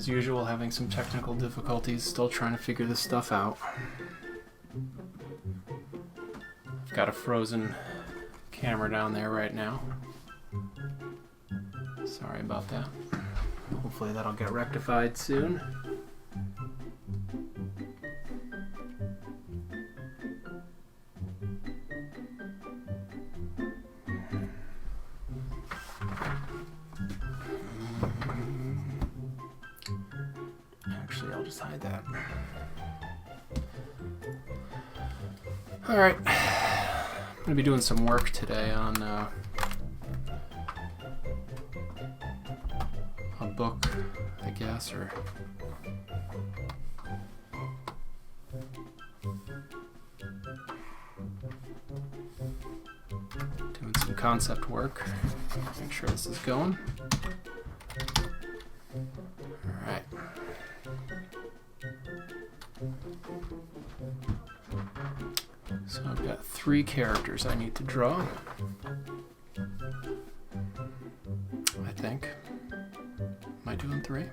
As usual, having some technical difficulties, still trying to figure this stuff out. I've got a frozen camera down there right now. Sorry about that. Hopefully that'll get rectified soon. Actually, I'll just hide that. Alright. I'm going to be doing some work today on a book, I guess, or doing some concept work. Make sure this is going. Alright. So I've got 3 characters I need to draw, I think. Am I doing 3?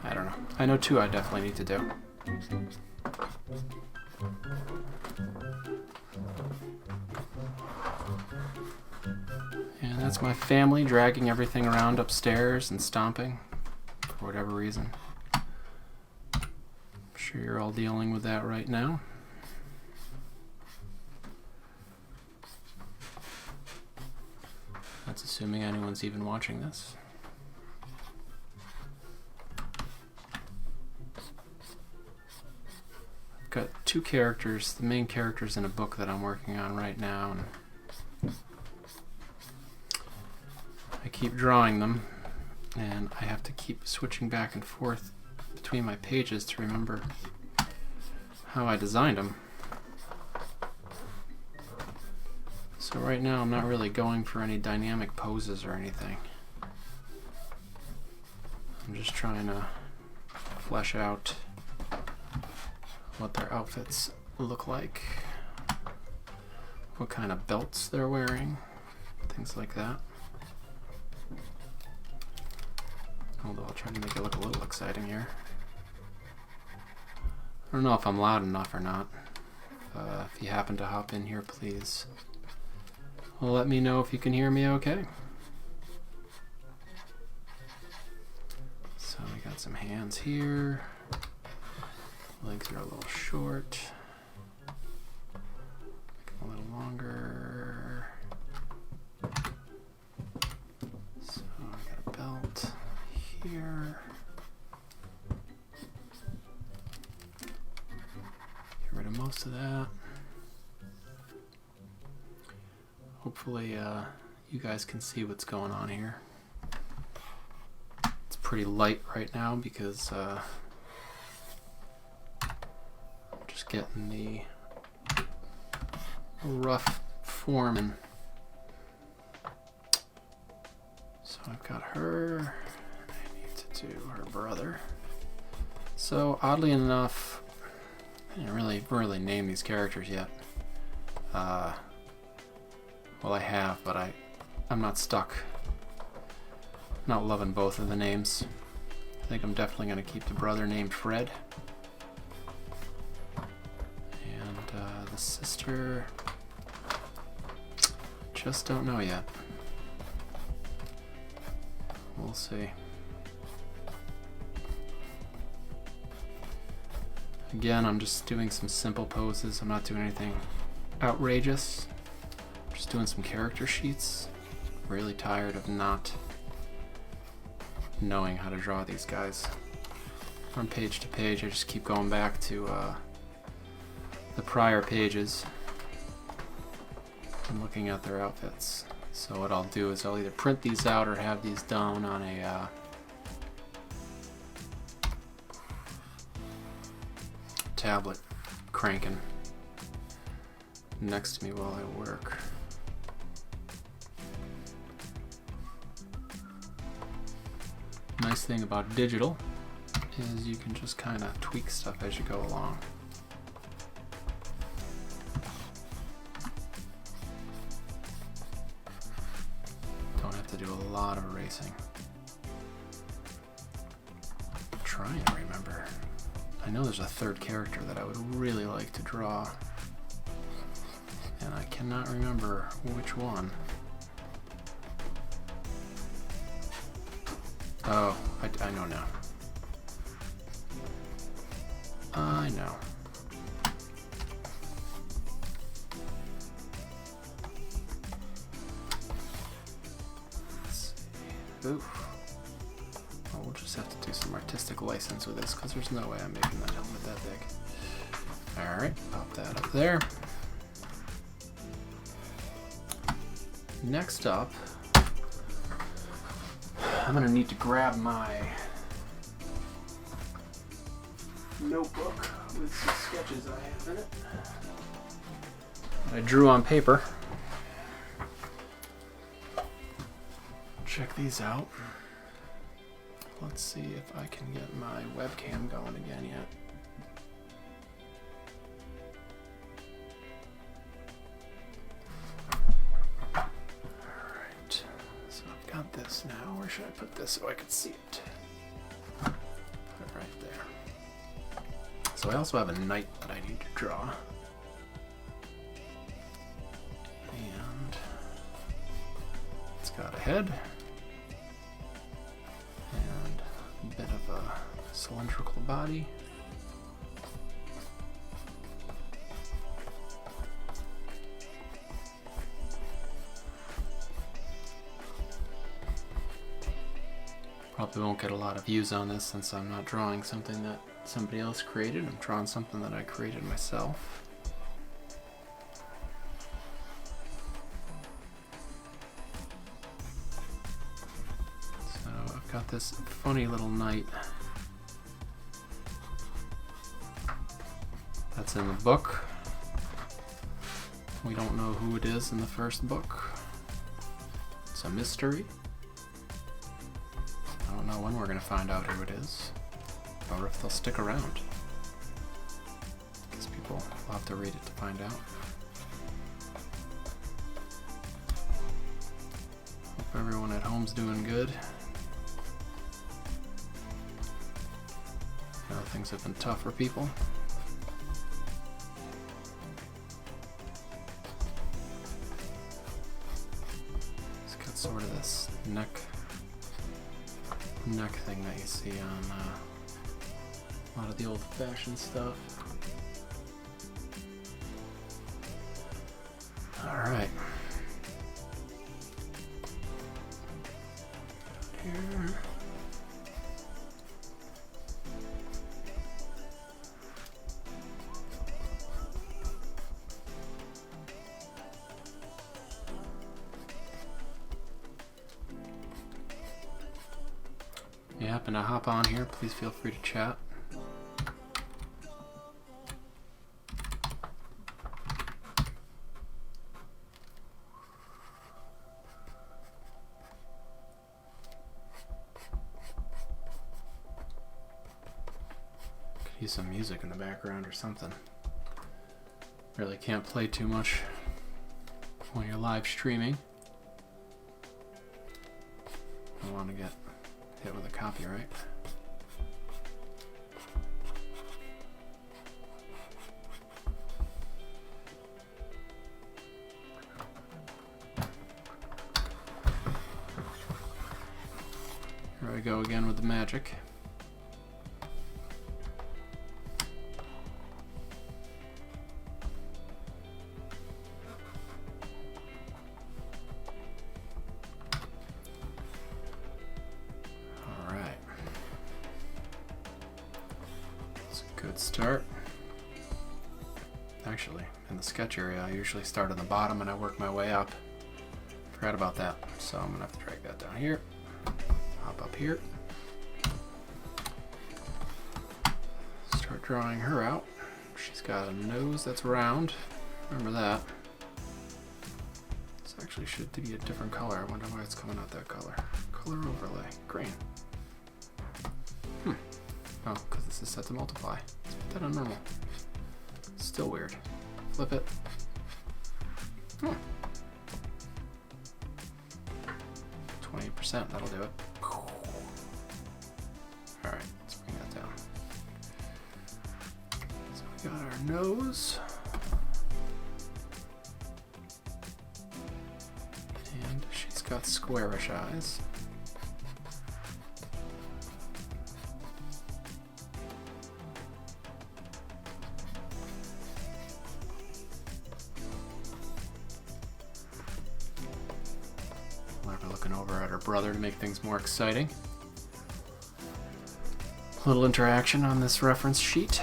I don't know. I know 2 I definitely need to do. And that's my family dragging everything around upstairs and stomping for whatever reason. I'm sure you're all dealing with that right now. That's assuming anyone's even watching this. I've got 2 characters, the main characters in a book that I'm working on right now, and I keep drawing them, and I have to keep switching back and forth between my pages to remember how I designed them. So right now I'm not really going for any dynamic poses or anything. I'm just trying to flesh out what their outfits look like, what kind of belts they're wearing, things like that. Although I'll try to make it look a little exciting here. I don't know if I'm loud enough or not. If you happen to hop in here, please let me know if you can hear me okay. So we got some hands here. Legs are a little short. Make them a little longer. So I got a belt here. Get rid of most of that. Hopefully you guys can see what's going on here. It's pretty light right now because I'm just getting the rough form in. So I've got her. I need to do her brother. So oddly enough, I didn't really name these characters yet. Well, I have, but I'm not stuck. I'm not loving both of the names. I think I'm definitely going to keep the brother named Fred. And the sister, just don't know yet. We'll see. Again, I'm just doing some simple poses. I'm not doing anything outrageous. Just doing some character sheets. Really tired of not knowing how to draw these guys. From page to page, I just keep going back to the prior pages and looking at their outfits. So what I'll do is I'll either print these out or have these down on a tablet cranking next to me while I work. Nice thing about digital is you can just kind of tweak stuff as you go along. Don't have to do a lot of erasing. trying to remember. I know there's a third character that I would really like to draw, and I cannot remember which one. Oh, I know now. I know. Let's see. Ooh. Well, we'll just have to do some artistic license with this because there's no way I'm making that helmet that big. Alright, pop that up there. Next up, I'm going to need to grab my notebook with some sketches I have in it. I drew on paper. Check these out. Let's see if I can get my webcam going again yet. Alright, so I've got this now. Where should I put this so I can see it? Put it right there. So I also have a knight that I need to draw. And it's got a head. And a bit of a cylindrical body. Probably won't get a lot of views on this since I'm not drawing something that somebody else created. I'm drawing something that I created myself. So I've got this funny little knight that's in the book. We don't know who it is in the first book. It's a mystery. I don't know when we're going to find out who it is, or if they'll stick around. I guess people will have to read it to find out. Hope everyone at home's doing good. I know things have been tough for people. It's got sort of this neck thing that you see on a lot of the old-fashioned stuff. All right. Here. If you happen to hop on here, please feel free to chat. Could use some music in the background or something. Really can't play too much when you're live streaming. I want to get hit with a copyright. Here I go again with the magic. Good start. Actually, in the sketch area, I usually start on the bottom and I work my way up. Forgot about that, so I'm gonna have to drag that down here. Hop up here. Start drawing her out. She's got a nose that's round. Remember that. This actually should be a different color. I wonder why it's coming out that color. Color overlay, green. Oh, because this is set to multiply. Let's put that on normal. Still weird. Flip it. 20%, that'll do it. Alright, let's bring that nose. And she's got squarish eyes. We're looking over at her brother to make things more exciting. Little interaction on this reference sheet.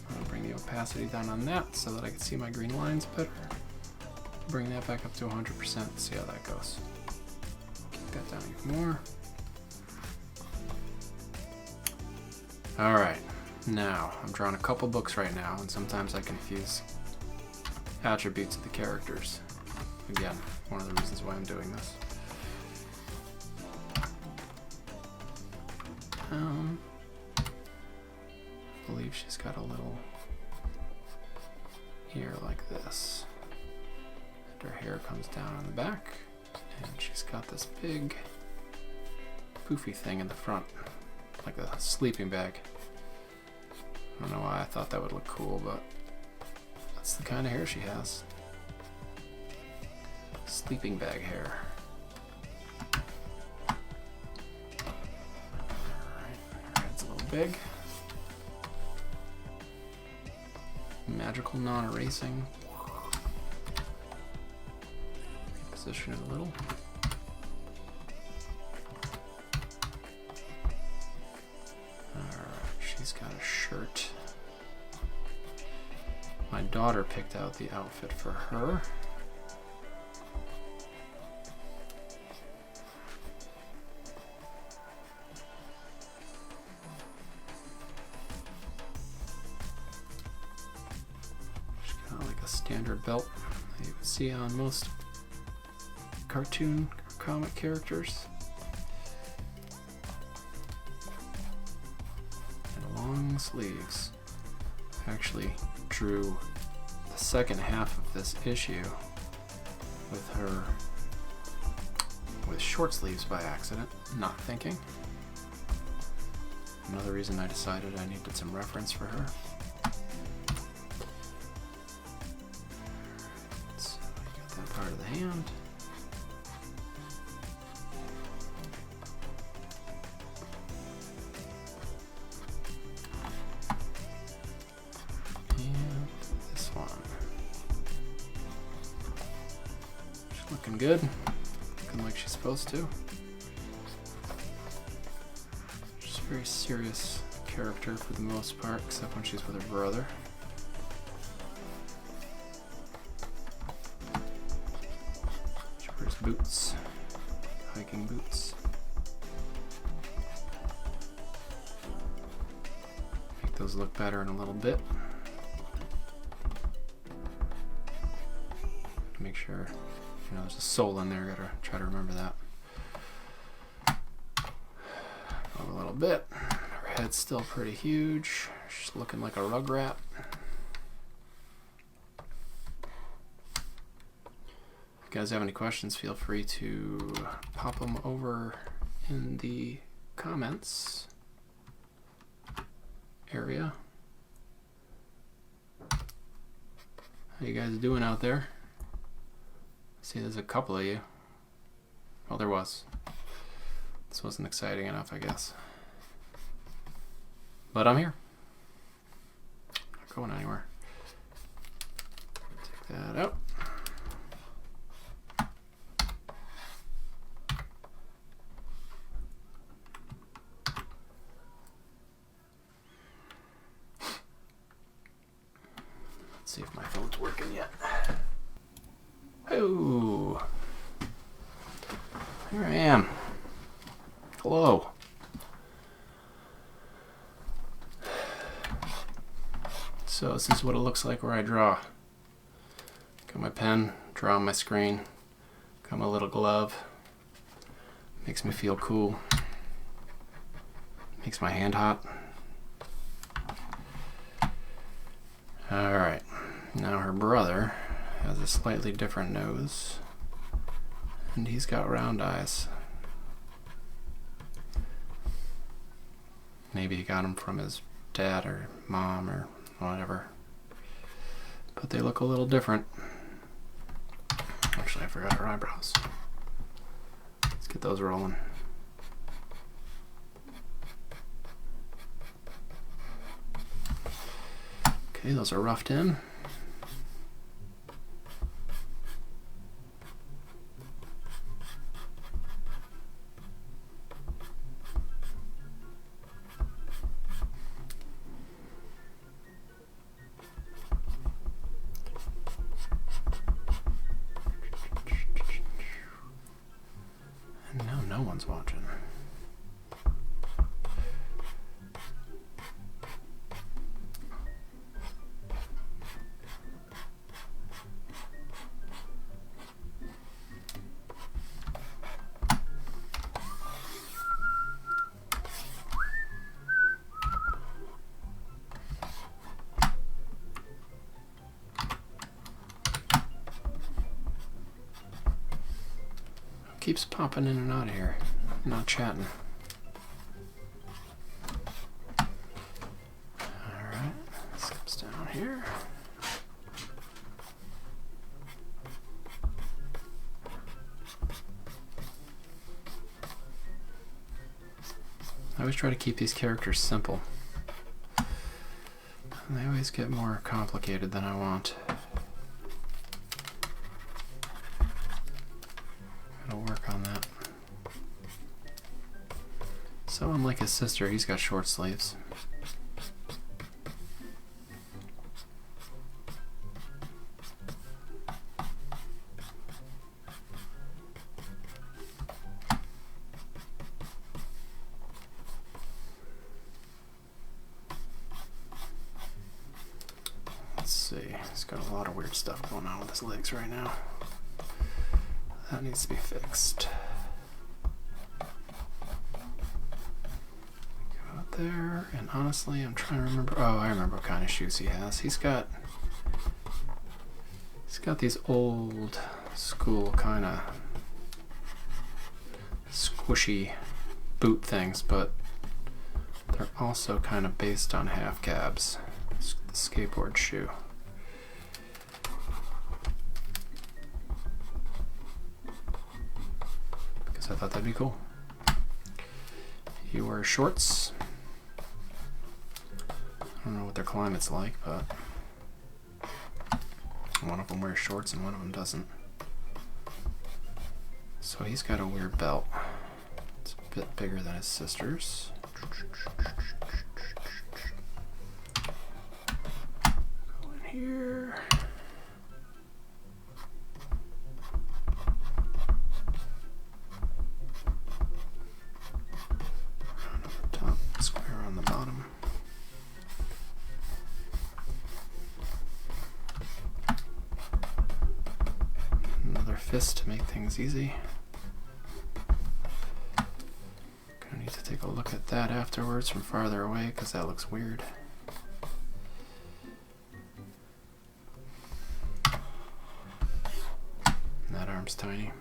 I'll bring the opacity down on that so that I can see my green lines better. Bring that back up to 100%, see how that goes. Keep that down even more. Alright, now I'm drawing a couple books right now, and sometimes I confuse attributes of the characters. Again, one of the reasons why I'm doing this. I believe she's got a little ear like this. And her hair comes down on the back, and she's got this big poofy thing in the front, like a sleeping bag. I don't know why I thought that would look cool, but that's the kind of hair she has. Sleeping bag hair. Alright, her head's a little big. Magical non-erasing. Position it a little. Alright, she's got a shirt. My daughter picked out the outfit for her. Standard belt that you can see on most cartoon or comic characters. And long sleeves. I actually drew the second half of this issue with her with short sleeves by accident, not thinking. Another reason I decided I needed some reference for her. Part of the hand. And this one. She's looking good. Looking like she's supposed to. She's a very serious character for the most part, except when she's with her brother. Boots, hiking boots. Make those look better in a little bit. Make sure, there's a sole in there. Gotta try to remember that. A little bit. Her head's still pretty huge. She's looking like a rugrat. If you guys have any questions, feel free to pop them over in the comments area. How you guys doing out there? See, there's a couple of you. Well, there was. This wasn't exciting enough, I guess. But I'm here. Not going anywhere. Take that out. See if my phone's working yet. Oh, here I am. Hello. So this is what it looks like where I draw. Got my pen, draw on my screen. Got my little glove. Makes me feel cool. Makes my hand hot. Alright. Now her brother has a slightly different nose, and he's got round eyes. Maybe he got them from his dad or mom, or whatever. But they look a little different. Actually, I forgot her eyebrows. Let's get those rolling. Okay, those are roughed in. And now no one's watching. Keeps popping in and out of here, not chatting. Alright, this comes down here. I always try to keep these characters simple. And they always get more complicated than I want. Work on that. So unlike his sister, he's got short sleeves. Let's see, he's got a lot of weird stuff going on with his legs right now. That needs to be fixed. Go out there, and honestly, I'm trying to remember. Oh, I remember what kind of shoes he has. He's got these old school kind of squishy boot things, but they're also kind of based on half cabs. It's the skateboard shoe. I thought that'd be cool. He wears shorts. I don't know what their climate's like, but one of them wears shorts and one of them doesn't. So he's got a weird belt. It's a bit bigger than his sister's. Go in here. Fist to make things easy. Gonna need to take a look at that afterwards from farther away because that looks weird. And that arm's tiny.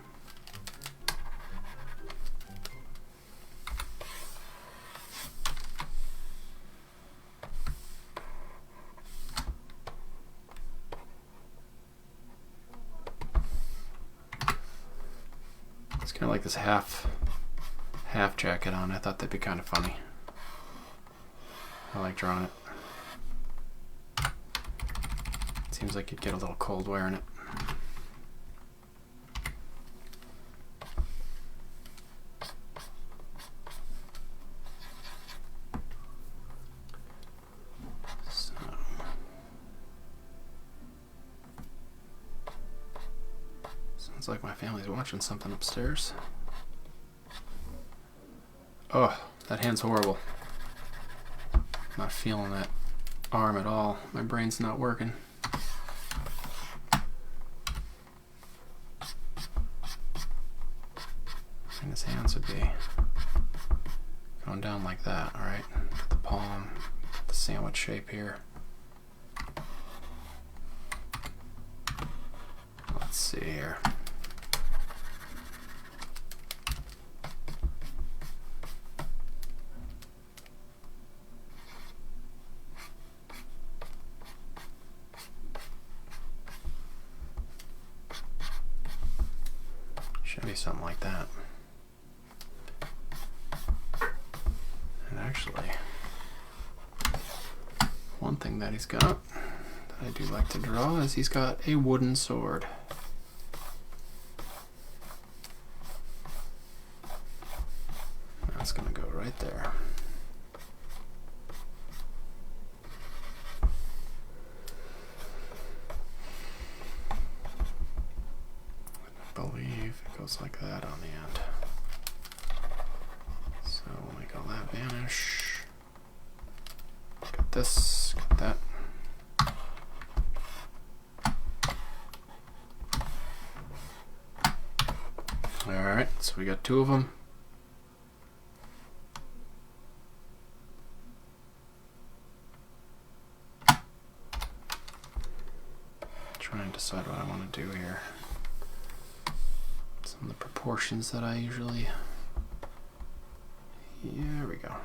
Kind of like this half jacket on. I thought that'd be kind of funny. I like drawing it. Seems like you'd get a little cold wearing it. Sounds like my family's watching something upstairs. Oh, that hand's horrible. Not feeling that arm at all. My brain's not working. And his hands would be going down like that, alright? The palm, the sandwich shape here. Let's see here. Maybe something like that. And actually, one thing that he's got that I do like to draw is he's got a wooden sword. That's gonna go right there. I believe it goes like that on the end. So we'll make all that vanish. Got this, got that. Alright, so we got 2 of them. Try and decide what I want to do here. Some of the proportions that I usually... Yeah, there we go.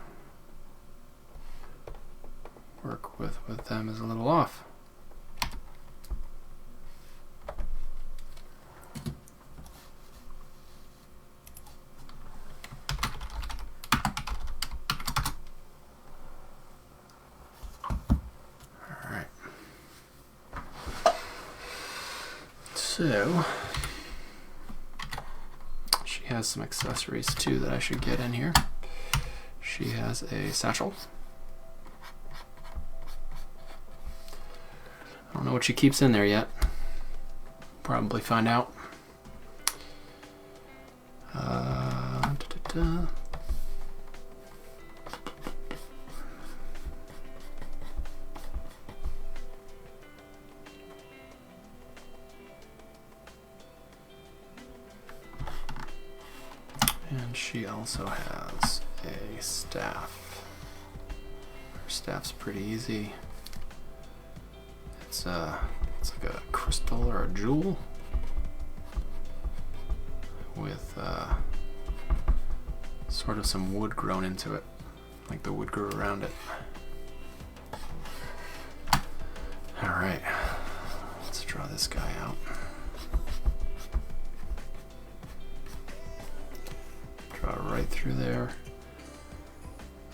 Work with them is a little off. Alright. So she has some accessories too that I should get in here. She has a satchel. I don't know what she keeps in there yet. Probably find out. And she also has a staff. Her staff's pretty easy. It's like a crystal or a jewel with sort of some wood grown into it, like the wood grew around it. All right, let's draw this guy out. Draw right through there.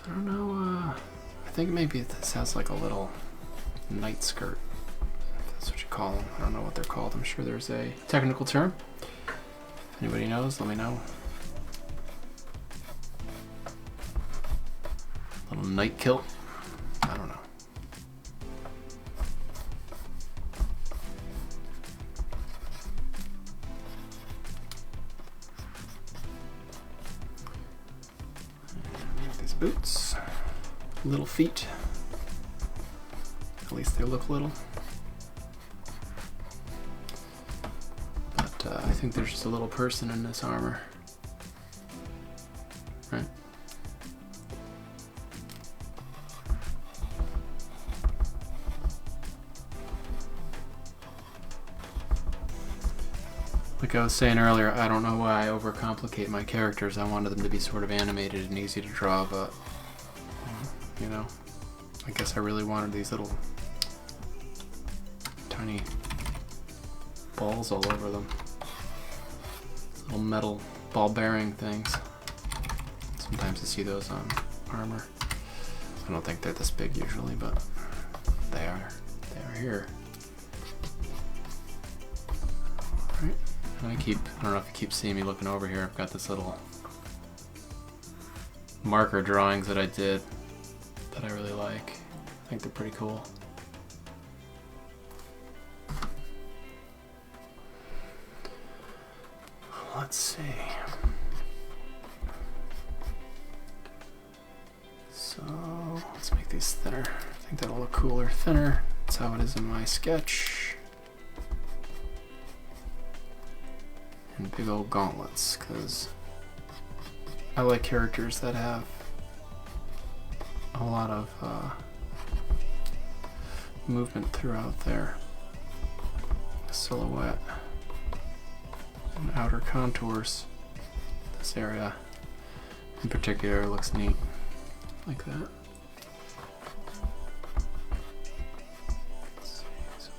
I don't know, I think maybe this has like a little night skirt. That's what you call them. I don't know what they're called. I'm sure there's a technical term. If anybody knows, let me know. Little night kilt. I don't know. These boots. Little feet. At least they look little. But I think there's just a little person in this armor. Right? Like I was saying earlier, I don't know why I overcomplicate my characters. I wanted them to be sort of animated and easy to draw, but you know, I guess I really wanted these little tiny balls all over them. These little metal ball bearing things. Sometimes you see those on armor. I don't think they're this big usually, but they are here. Alright. I don't know if you keep seeing me looking over here. I've got this little marker drawings that I did that I really like. I think they're pretty cool. Let's see. So let's make these thinner. I think that'll look cooler, thinner. That's how it is in my sketch. And big old gauntlets, because I like characters that have a lot of movement throughout their silhouette and outer contours. This area in particular looks neat, like that. Let's see, some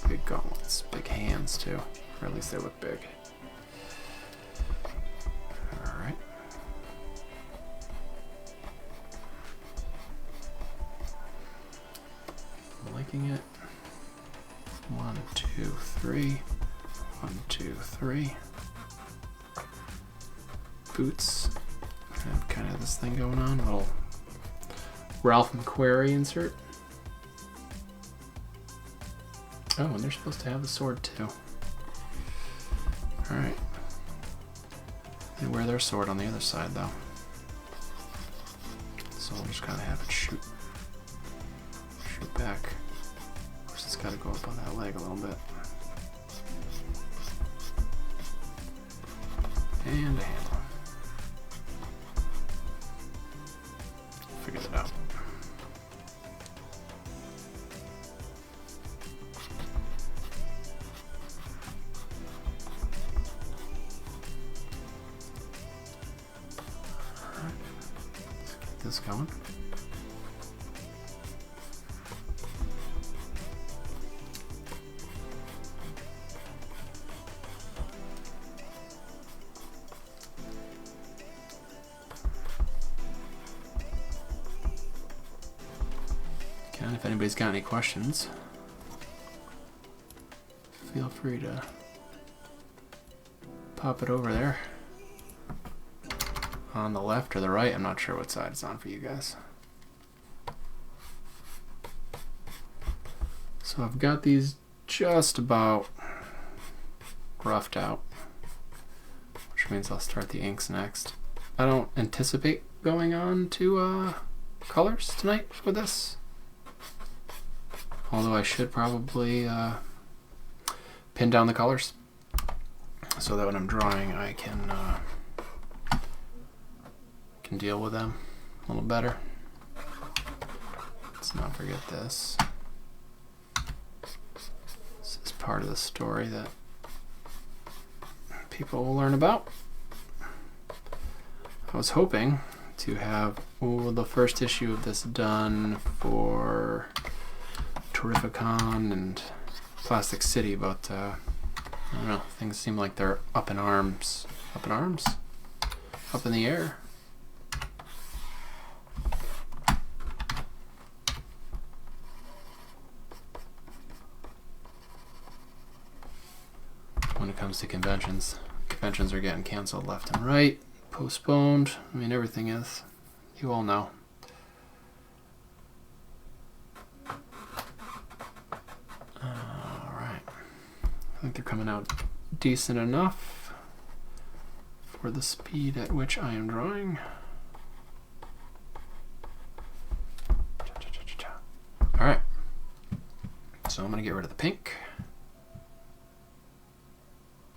big gauntlets, big hands too, or at least they look big. making it 1, 2, 3. 1, 2, 3. Boots. Have kind of this thing going on. A little Ralph McQuarrie insert. Oh, and they're supposed to have the sword too. Alright. They wear their sword on the other side though. So we'll just kind of have it shoot back. Of course, it's got to go up on that leg a little bit. And a handle. Figure that out. Alright, let's get this going. If anybody's got any questions, feel free to pop it over there on the left or the right. I'm not sure what side it's on for you guys. So I've got these just about roughed out, which means I'll start the inks next. I don't anticipate going on to colors tonight with this. Although I should probably pin down the colors so that when I'm drawing I can deal with them a little better. Let's not forget this. This is part of the story that people will learn about. I was hoping to have the first issue of this done for Terrificon and Plastic City, but I don't know, things seem like they're up in arms. Up in arms? Up in the air. When it comes to conventions. Conventions are getting canceled left and right, postponed. I mean, everything is. You all know. I think they're coming out decent enough for the speed at which I am drawing. Alright, so I'm going to get rid of the pink.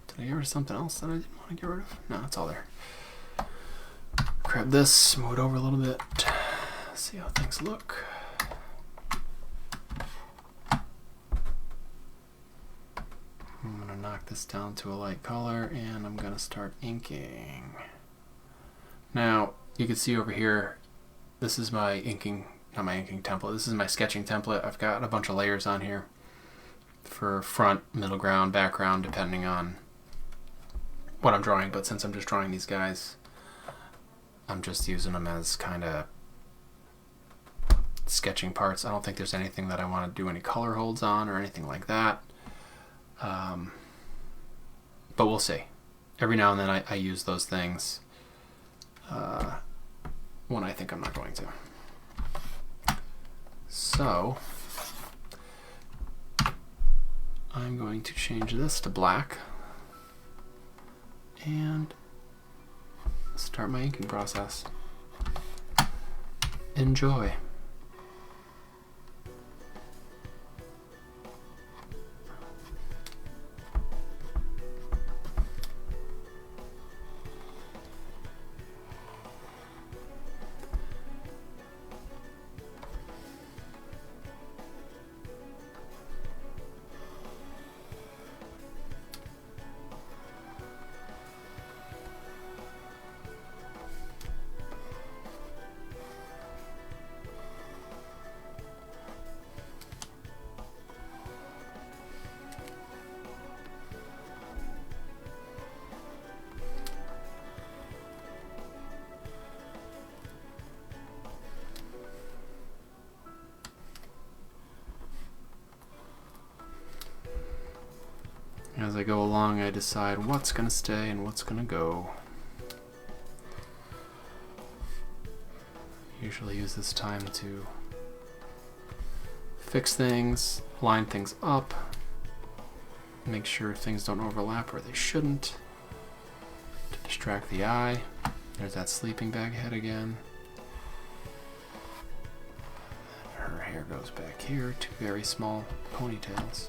Did I get rid of something else that I didn't want to get rid of? No, it's all there. Grab this, move it over a little bit, see how things look. I'm going to knock this down to a light color and I'm going to start inking. Now, you can see over here, this is my inking, not my inking template, this is my sketching template. I've got a bunch of layers on here for front, middle ground, background, depending on what I'm drawing. But since I'm just drawing these guys, I'm just using them as kind of sketching parts. I don't think there's anything that I want to do any color holds on or anything like that. But we'll see. Every now and then I use those things when I think I'm not going to. So I'm going to change this to black and start my inking process. Enjoy. as I go along, I decide what's going to stay and what's going to go. Usually use this time to fix things, line things up, make sure things don't overlap where they shouldn't, to distract the eye. There's that sleeping bag head again. Her hair goes back here, two very small ponytails.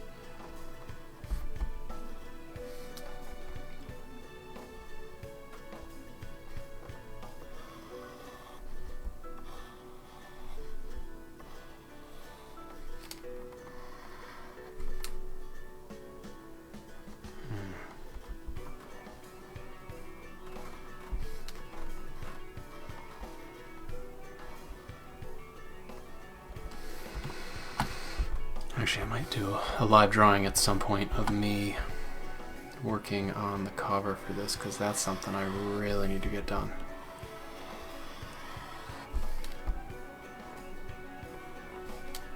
Actually, I might do a live drawing at some point of me working on the cover for this, because that's something I really need to get done.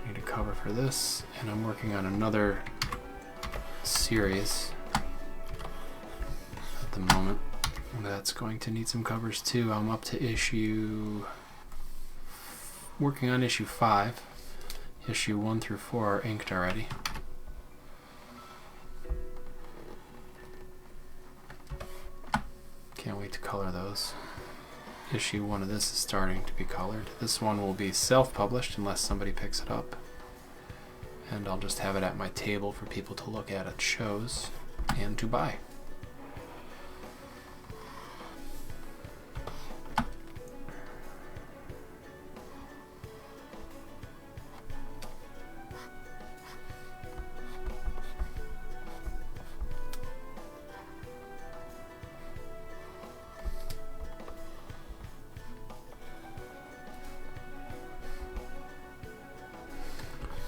I need a cover for this, and I'm working on another series at the moment that's going to need some covers too. I'm up to working on issue 5. Issue 1 through 4 are inked already. Can't wait to color those. Issue 1 of this is starting to be colored. This one will be self-published unless somebody picks it up. And I'll just have it at my table for people to look at shows and to buy.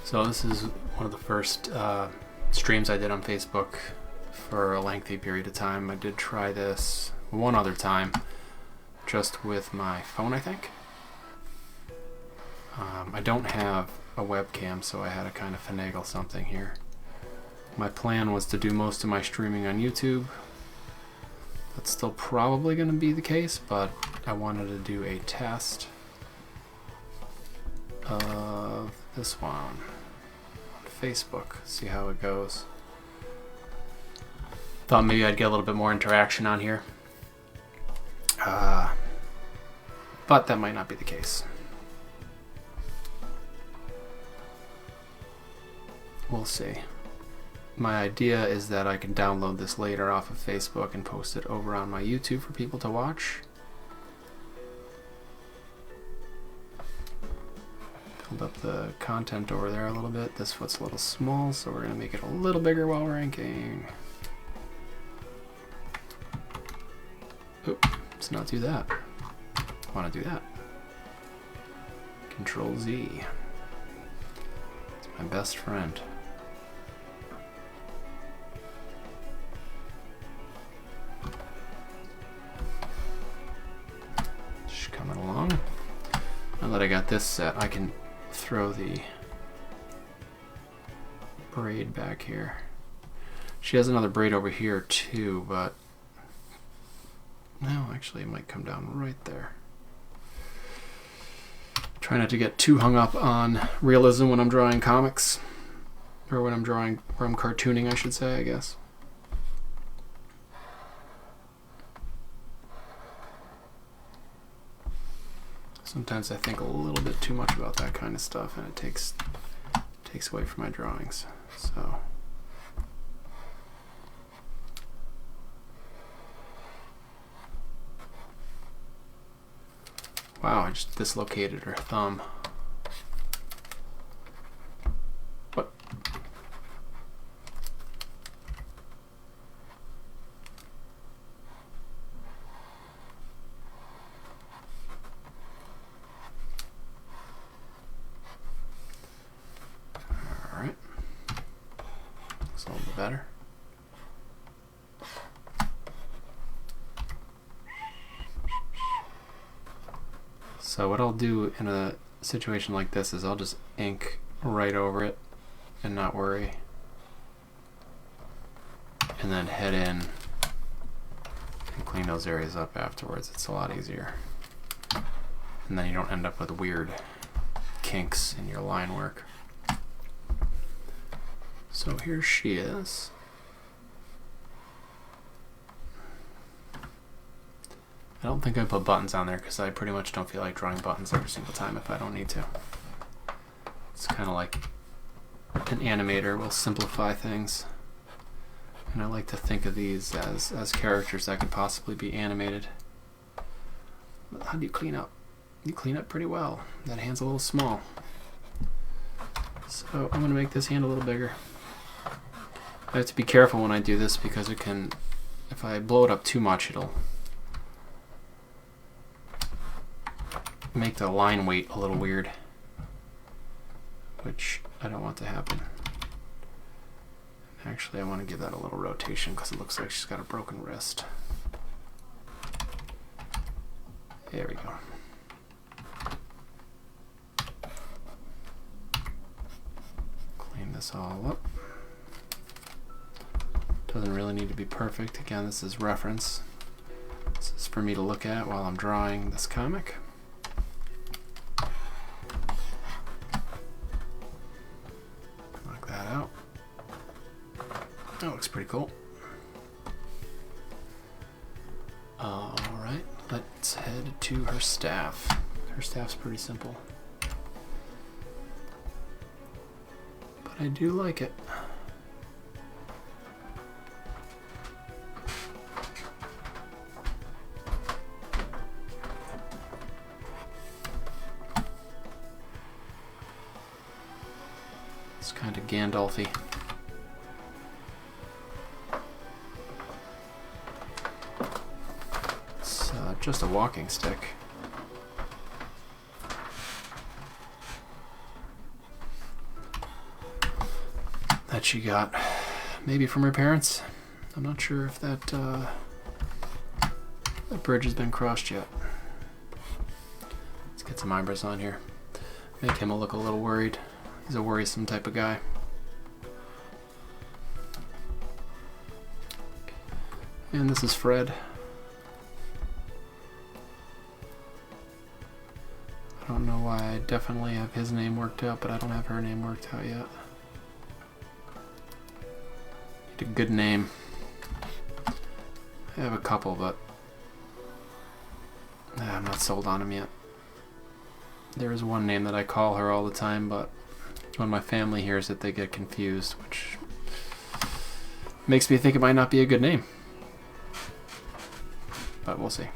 So this is one of the first streams I did on Facebook for a lengthy period of time. I did try this one other time, just with my phone, I think. I don't have a webcam, so I had to kind of finagle something here. My plan was to do most of my streaming on YouTube. That's still probably going to be the case, but I wanted to do a test of this one. Facebook, see how it goes. Thought maybe I'd get a little bit more interaction on here, but that might not be the case. We'll see. My idea is that I can download this later off of Facebook and post it over on my YouTube for people to watch. Build up the content over there a little bit. This foot's a little small, so we're going to make it a little bigger while we're inking. Oop, let's not do that. I want to do that. Control Z. It's my best friend. Just coming along. Now that I got this set, I can throw the braid back here. She has another braid over here too, but no, actually it might come down right there. Try not to get too hung up on realism when I'm drawing comics, or when I'm cartooning, I should say, I guess. Sometimes I think a little bit too much about that kind of stuff, and it takes away from my drawings. So wow, I just dislocated her thumb. What? Better. So what I'll do in a situation like this is I'll just ink right over it and not worry. and then head in and clean those areas up afterwards. It's a lot easier. And then you don't end up with weird kinks in your line work. So here she is. I don't think I put buttons on there because I pretty much don't feel like drawing buttons every single time if I don't need to. It's kind of like an animator will simplify things. And I like to think of these as characters that could possibly be animated. But how do you clean up? You clean up pretty well. That hand's a little small. So I'm going to make this hand a little bigger. I have to be careful when I do this because it can, if I blow it up too much, it'll make the line weight a little weird, which I don't want to happen. Actually, I want to give that a little rotation because it looks like she's got a broken wrist. There we go. Clean this all up. Doesn't really need to be perfect. Again, this is reference. This is for me to look at while I'm drawing this comic. Knock that out. That looks pretty cool. Alright, let's head to her staff. Her staff's pretty simple. But I do like it. It's kind of Gandalf-y. Just a walking stick. That she got maybe from her parents. I'm not sure if that bridge has been crossed yet. Let's get some eyebrows on here. Make him look a little worried. He's a worrisome type of guy. And this is Fred. I don't know why I definitely have his name worked out, but I don't have her name worked out yet. Need a good name. I have a couple, but I'm not sold on them yet. There is one name that I call her all the time, but when my family hears it, they get confused, which makes me think it might not be a good name. But we'll see.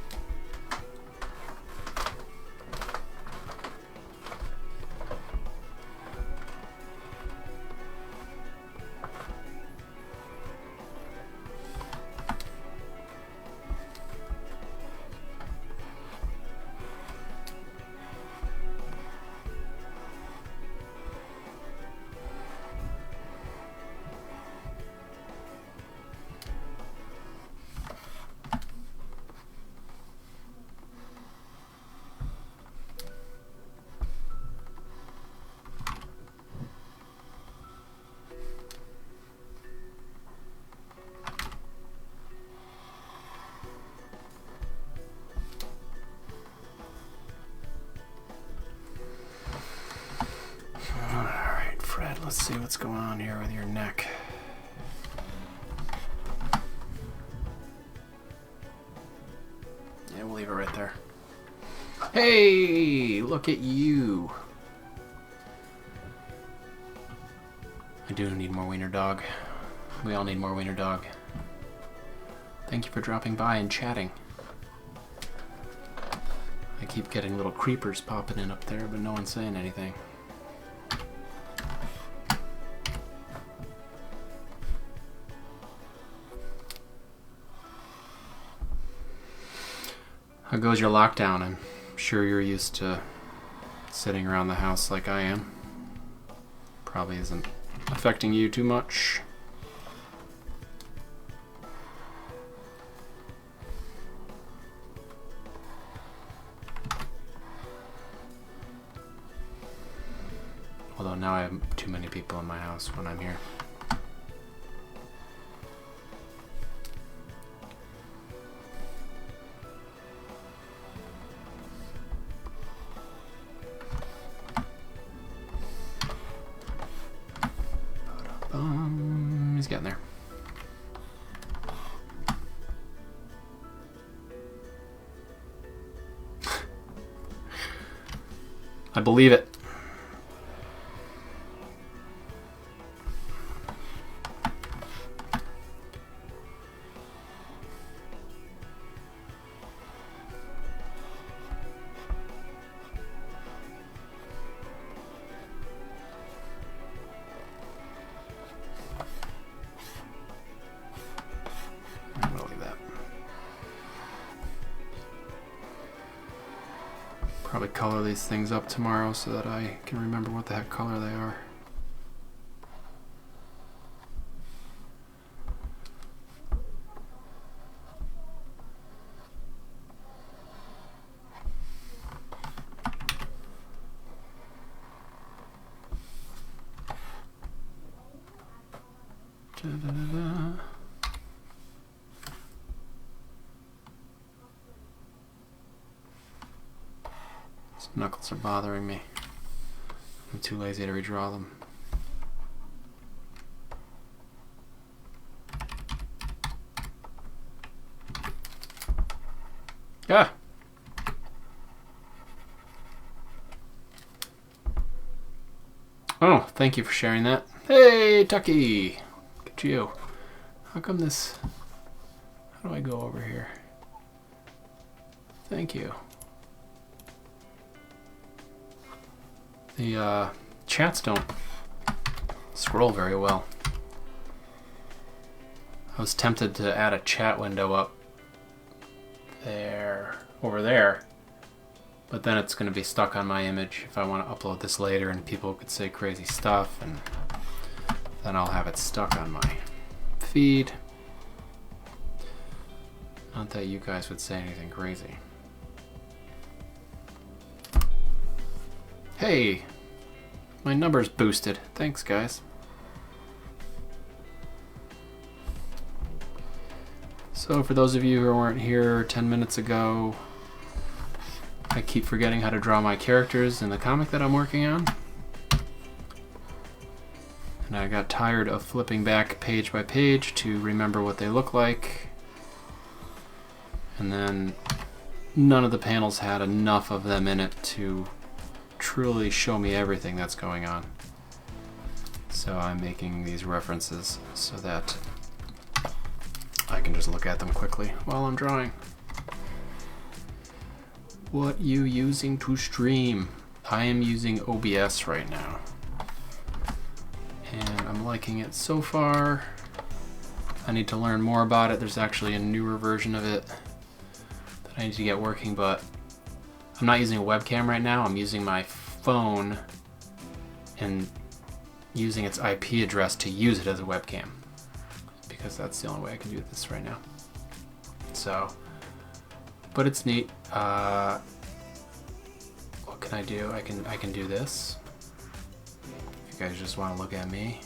Let's see what's going on here with your neck. Yeah, we'll leave it right there. Hey, look at you. I do need more wiener dog. We all need more wiener dog. Thank you for dropping by and chatting. I keep getting little creepers popping in up there, but no one's saying anything. How goes your lockdown? I'm sure you're used to sitting around the house like I am. Probably isn't affecting you too much. Although now I have too many people in my house when I'm here. He's getting there. I believe it. I'm gonna leave that. Probably color these things up tomorrow so that I can remember what the heck color they are. Da-da-da-da. These knuckles are bothering me. I'm too lazy to redraw them. Ah! Oh, thank you for sharing that. Hey, Tucky! Look at you. How come this... How do I go over here? Thank you. The chats don't scroll very well. I was tempted to add a chat window up there, over there, but then it's going to be stuck on my image if I want to upload this later and people could say crazy stuff, and then I'll have it stuck on my feed. Not that you guys would say anything crazy. Hey, my number's boosted. Thanks, guys. So for those of you who weren't here 10 minutes ago, I keep forgetting how to draw my characters in the comic that I'm working on. And I got tired of flipping back page by page to remember what they look like. And then none of the panels had enough of them in it to truly show me everything that's going on. So I'm making these references so that I can just look at them quickly while I'm drawing. What you using to stream? I am using OBS right now. And I'm liking it so far. I need to learn more about it. There's actually a newer version of it that I need to get working, but I'm not using a webcam right now. I'm using my phone and using its IP address to use it as a webcam, because that's the only way I can do this right now. So, but it's neat. What can I do? I can do this. If you guys just want to look at me,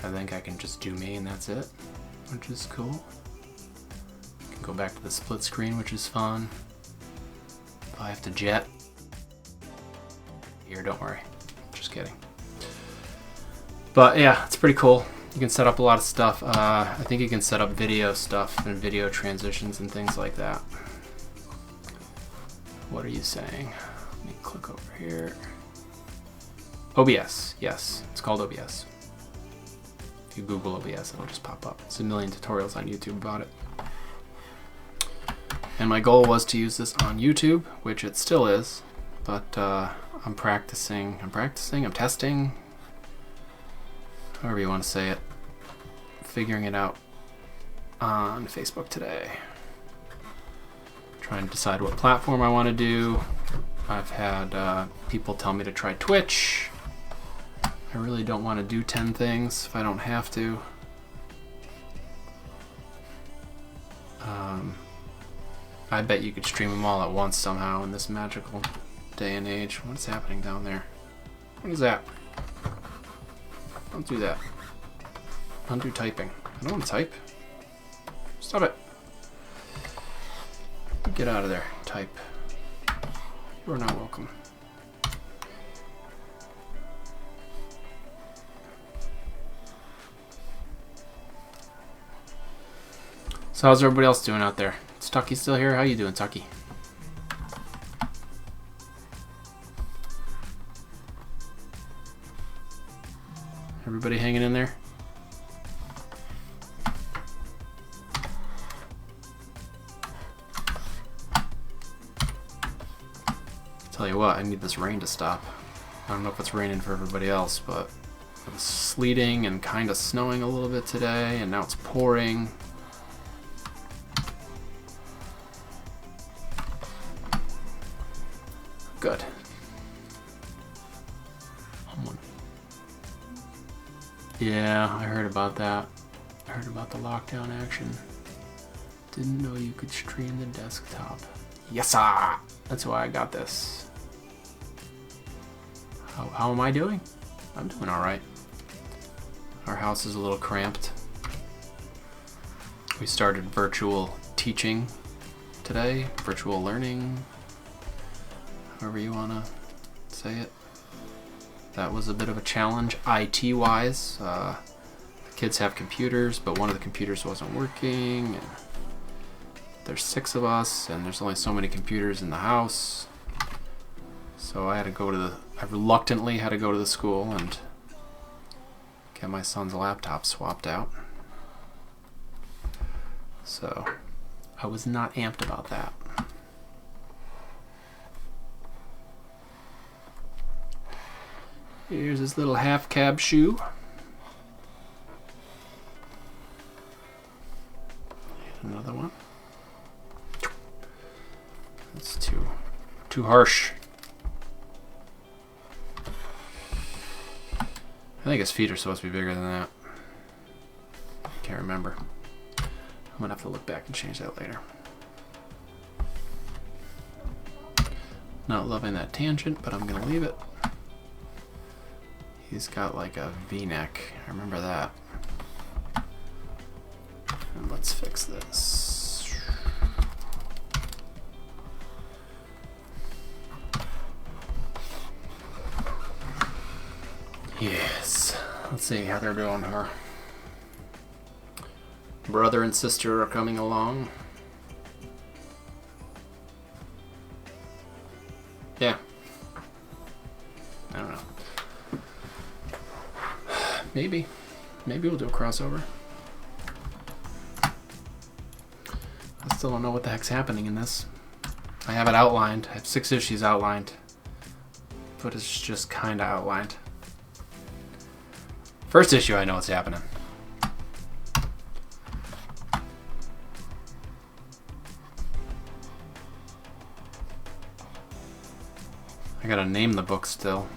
I think I can just do me and that's it, which is cool. I can go back to the split screen, which is fun. If I have to jet here, don't worry. Just kidding. But yeah, it's pretty cool. You can set up a lot of stuff. I think you can set up video stuff and video transitions and things like that. What are you saying? Let me click over here. OBS, yes, it's called OBS. If you Google OBS, it'll just pop up. There's a million tutorials on YouTube about it. And my goal was to use this on YouTube, which it still is, but I'm testing, however you want to say it, figuring it out on Facebook today. Trying to decide what platform I want to do. I've had people tell me to try Twitch. I really don't want to do 10 things if I don't have to. I bet you could stream them all at once somehow in this magical day and age. What is happening down there? What is that? Don't do that. Don't do typing. I don't want to type. Stop it. Get out of there. Type. You are not welcome. So how's everybody else doing out there? Is Tucky still here? How you doing, Tucky? Everybody hanging in there? Tell you what, I need this rain to stop. I don't know if it's raining for everybody else, but it was sleeting and kind of snowing a little bit today, and now it's pouring. Good. Yeah, I heard about that. I heard about the lockdown action. Didn't know you could stream the desktop. Yes, sir! That's why I got this. How am I doing? I'm doing alright. Our house is a little cramped. We started virtual teaching today. Virtual learning. However you want to say it. That was a bit of a challenge IT-wise. The kids have computers, but one of the computers wasn't working. And there's 6 of us, and there's only so many computers in the house. So I reluctantly had to go to the school and get my son's laptop swapped out. So I was not amped about that. Here's his little half cab shoe. Another one. That's too harsh. I think his feet are supposed to be bigger than that. Can't remember. I'm gonna have to look back and change that later. Not loving that tangent, but I'm gonna leave it. He's got like a V-neck. I remember that. And let's fix this. Yes. Let's see how they're doing here. Brother and sister are coming along. Yeah. I don't know. Maybe we'll do a crossover. I still don't know what the heck's happening in this. I have it outlined. I have 6 issues outlined. But it's just kinda outlined. First issue, I know what's happening. I gotta name the book still.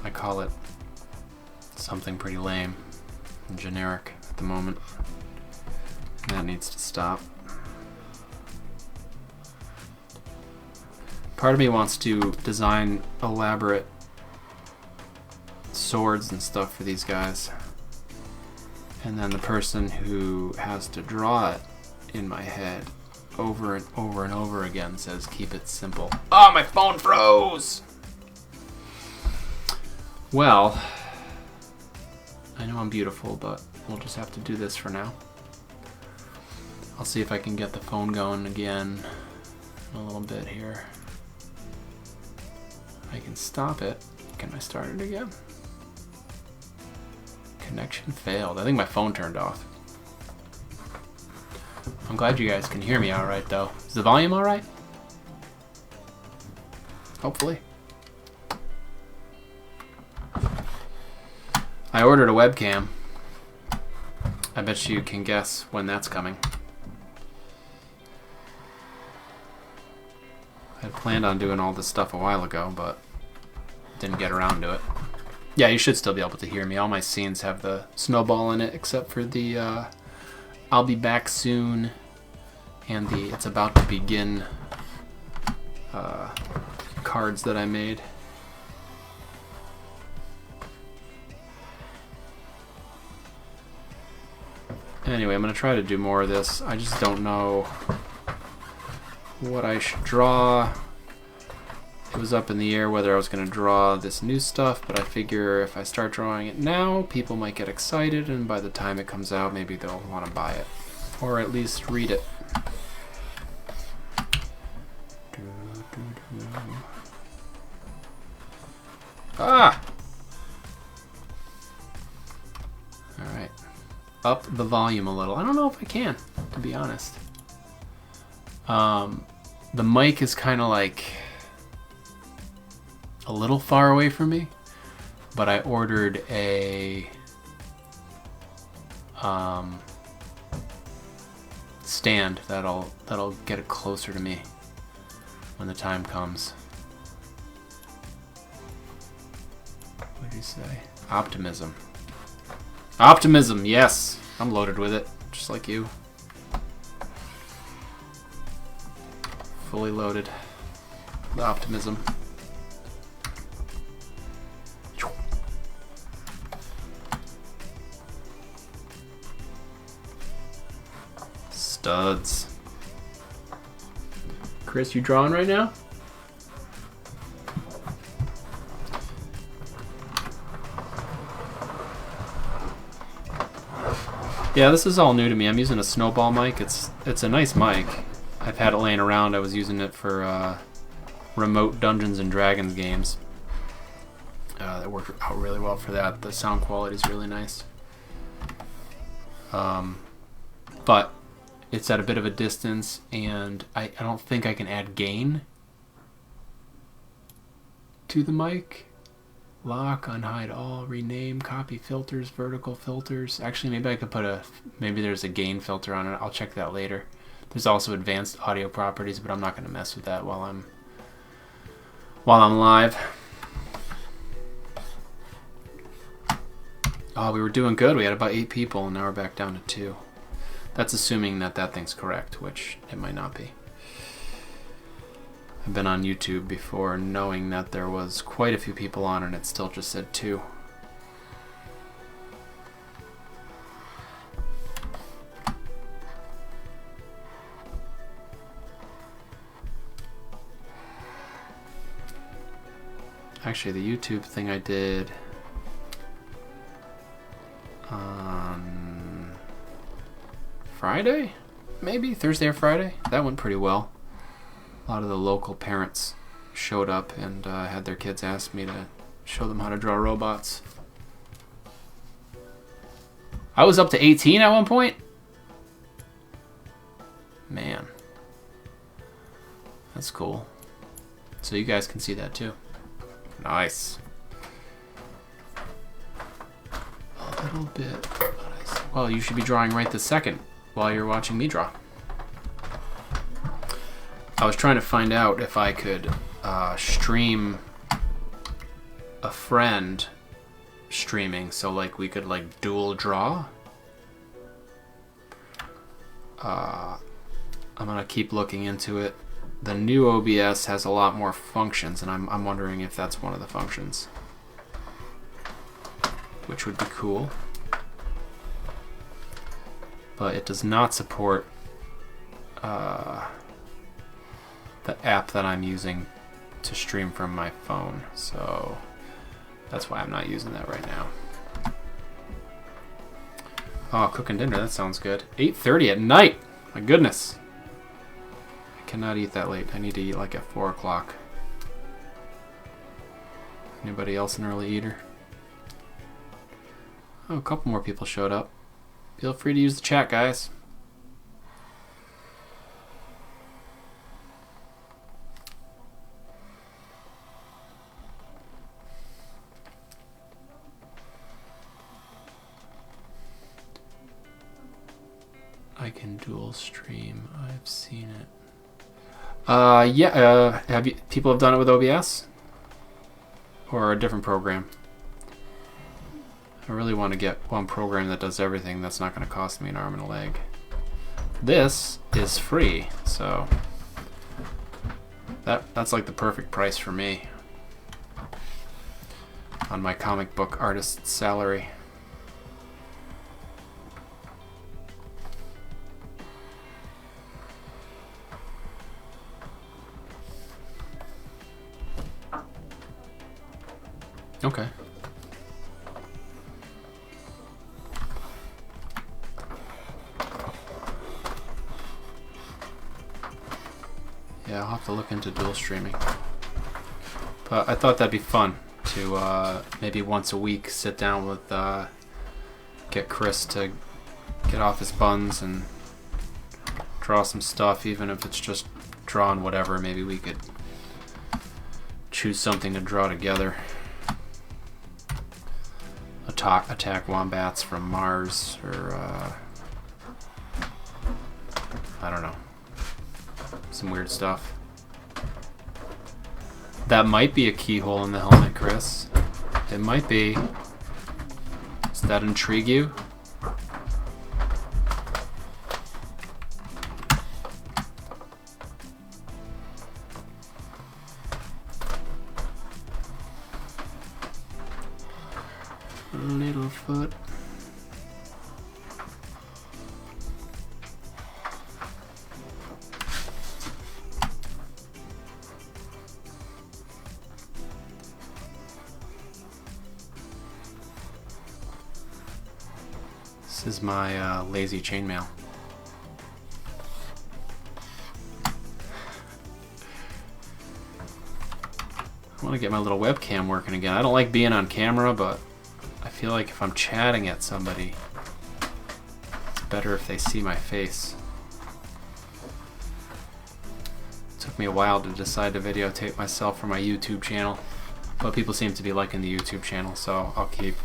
I call it something pretty lame and generic at the moment. That needs to stop. Part of me wants to design elaborate swords and stuff for these guys. And then the person who has to draw it in my head over and over and over again says, keep it simple. Oh, my phone froze! Well, I know I'm beautiful, but we'll just have to do this for now. I'll see if I can get the phone going again in a little bit here. I can stop it. Can I start it again? Connection failed. I think my phone turned off. I'm glad you guys can hear me all right, though. Is the volume all right? Hopefully. I ordered a webcam. I bet you can guess when that's coming. I had planned on doing all this stuff a while ago, but didn't get around to it. Yeah, you should still be able to hear me. All my scenes have the snowball in it, except for the I'll be back soon and the it's about to begin cards that I made. Anyway, I'm going to try to do more of this. I just don't know what I should draw. It was up in the air whether I was going to draw this new stuff, but I figure if I start drawing it now, people might get excited, and by the time it comes out, maybe they'll want to buy it. Or at least read it. Ah! Alright. Up the volume a little. I don't know if I can, to be honest. The mic is kind of like a little far away from me, but I ordered a stand that'll get it closer to me when the time comes. What did you say? Optimism. Optimism, yes! I'm loaded with it, just like you. Fully loaded. The optimism. Studs. Chris, you drawing right now? Yeah, this is all new to me. I'm using a Snowball mic. It's a nice mic. I've had it laying around. I was using it for remote Dungeons and Dragons games. That worked out really well for that. The sound quality is really nice. But it's at a bit of a distance, and I don't think I can add gain to the mic. Lock, unhide all, rename, copy filters, vertical filters. Actually, maybe I could put maybe there's a gain filter on it. I'll check that later. There's also advanced audio properties, but I'm not going to mess with that while I'm live. Oh, we were doing good. We had about 8 people, and now we're back down to 2. That's assuming that thing's correct, which it might not be. I've been on YouTube before knowing that there was quite a few people on and it still just said 2. Actually, the YouTube thing I did on Friday? Maybe? Thursday or Friday? That went pretty well. A lot of the local parents showed up and had their kids ask me to show them how to draw robots. I was up to 18 at one point? Man. That's cool. So you guys can see that too. Nice. A little bit. Well, you should be drawing right this second while you're watching me draw. I was trying to find out if I could stream a friend streaming, so like we could like dual draw. I'm gonna keep looking into it. The new OBS has a lot more functions, and I'm wondering if that's one of the functions, which would be cool. But it does not support the app that I'm using to stream from my phone, so that's why I'm not using that right now. Oh, cooking dinner, that sounds good. 8:30 at night! My goodness. I cannot eat that late. I need to eat like at 4 o'clock. Anybody else an early eater? Oh, a couple more people showed up. Feel free to use the chat, guys. I can dual stream. I've seen it. Yeah. People have done it with OBS or a different program? I really want to get one program that does everything that's not going to cost me an arm and a leg. This is free, so that's like the perfect price for me on my comic book artist salary. Okay. Yeah, I'll have to look into dual streaming. But I thought that'd be fun to maybe once a week sit down with, get Chris to get off his buns and draw some stuff, even if it's just drawing whatever. Maybe we could choose something to draw together. Attack wombats from Mars, or I don't know, some weird stuff. That might be a keyhole in the helmet, Chris. It might be. Does that intrigue you? Littlefoot. This is my lazy chainmail. I want to get my little webcam working again. I don't like being on camera, but I feel like if I'm chatting at somebody, it's better if they see my face. It took me a while to decide to videotape myself for my YouTube channel, but people seem to be liking the YouTube channel, so I'll keep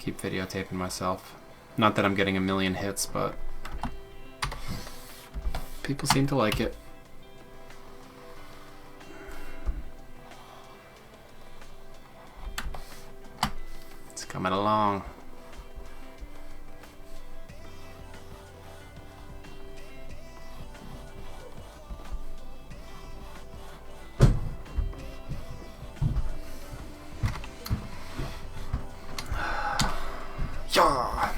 videotaping myself. Not that I'm getting a million hits, but people seem to like it. It's coming along. Yeah.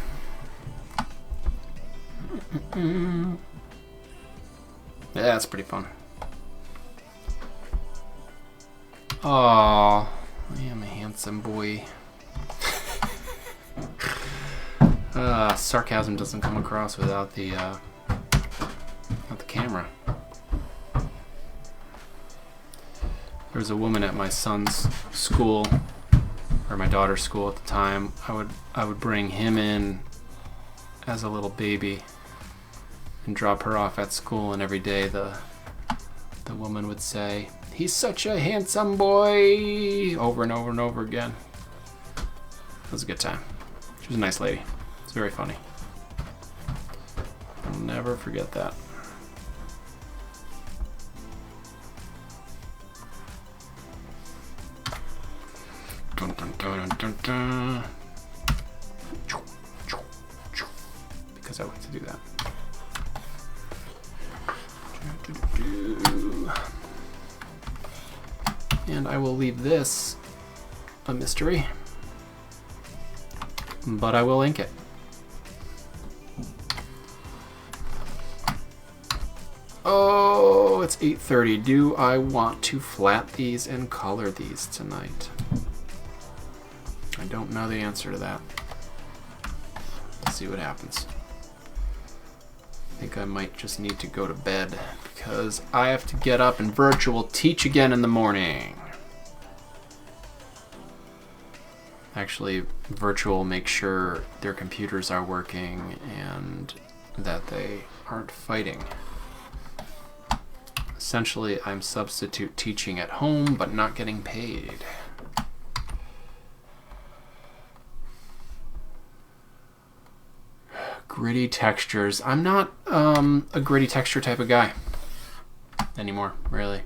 Yeah, that's pretty fun. Oh, I am a handsome boy. Sarcasm doesn't come across without the camera. There was a woman at my son's school, or my daughter's school at the time. I would bring him in as a little baby and drop her off at school, and every day the woman would say, "He's such a handsome boy," over and over and over again. It was a good time. She was a nice lady. It's very funny. I'll never forget that. Dun, dun, dun, dun, dun. Because I like to do that. And I will leave this a mystery, but I will ink it. Oh, it's 8:30. Do I want to flat these and color these tonight? I don't know the answer to that. Let's see what happens. I think I might just need to go to bed because I have to get up and virtual teach again in the morning. Actually, virtual make sure their computers are working and that they aren't fighting. Essentially, I'm substitute teaching at home but not getting paid. Gritty textures. I'm not a gritty texture type of guy anymore, really.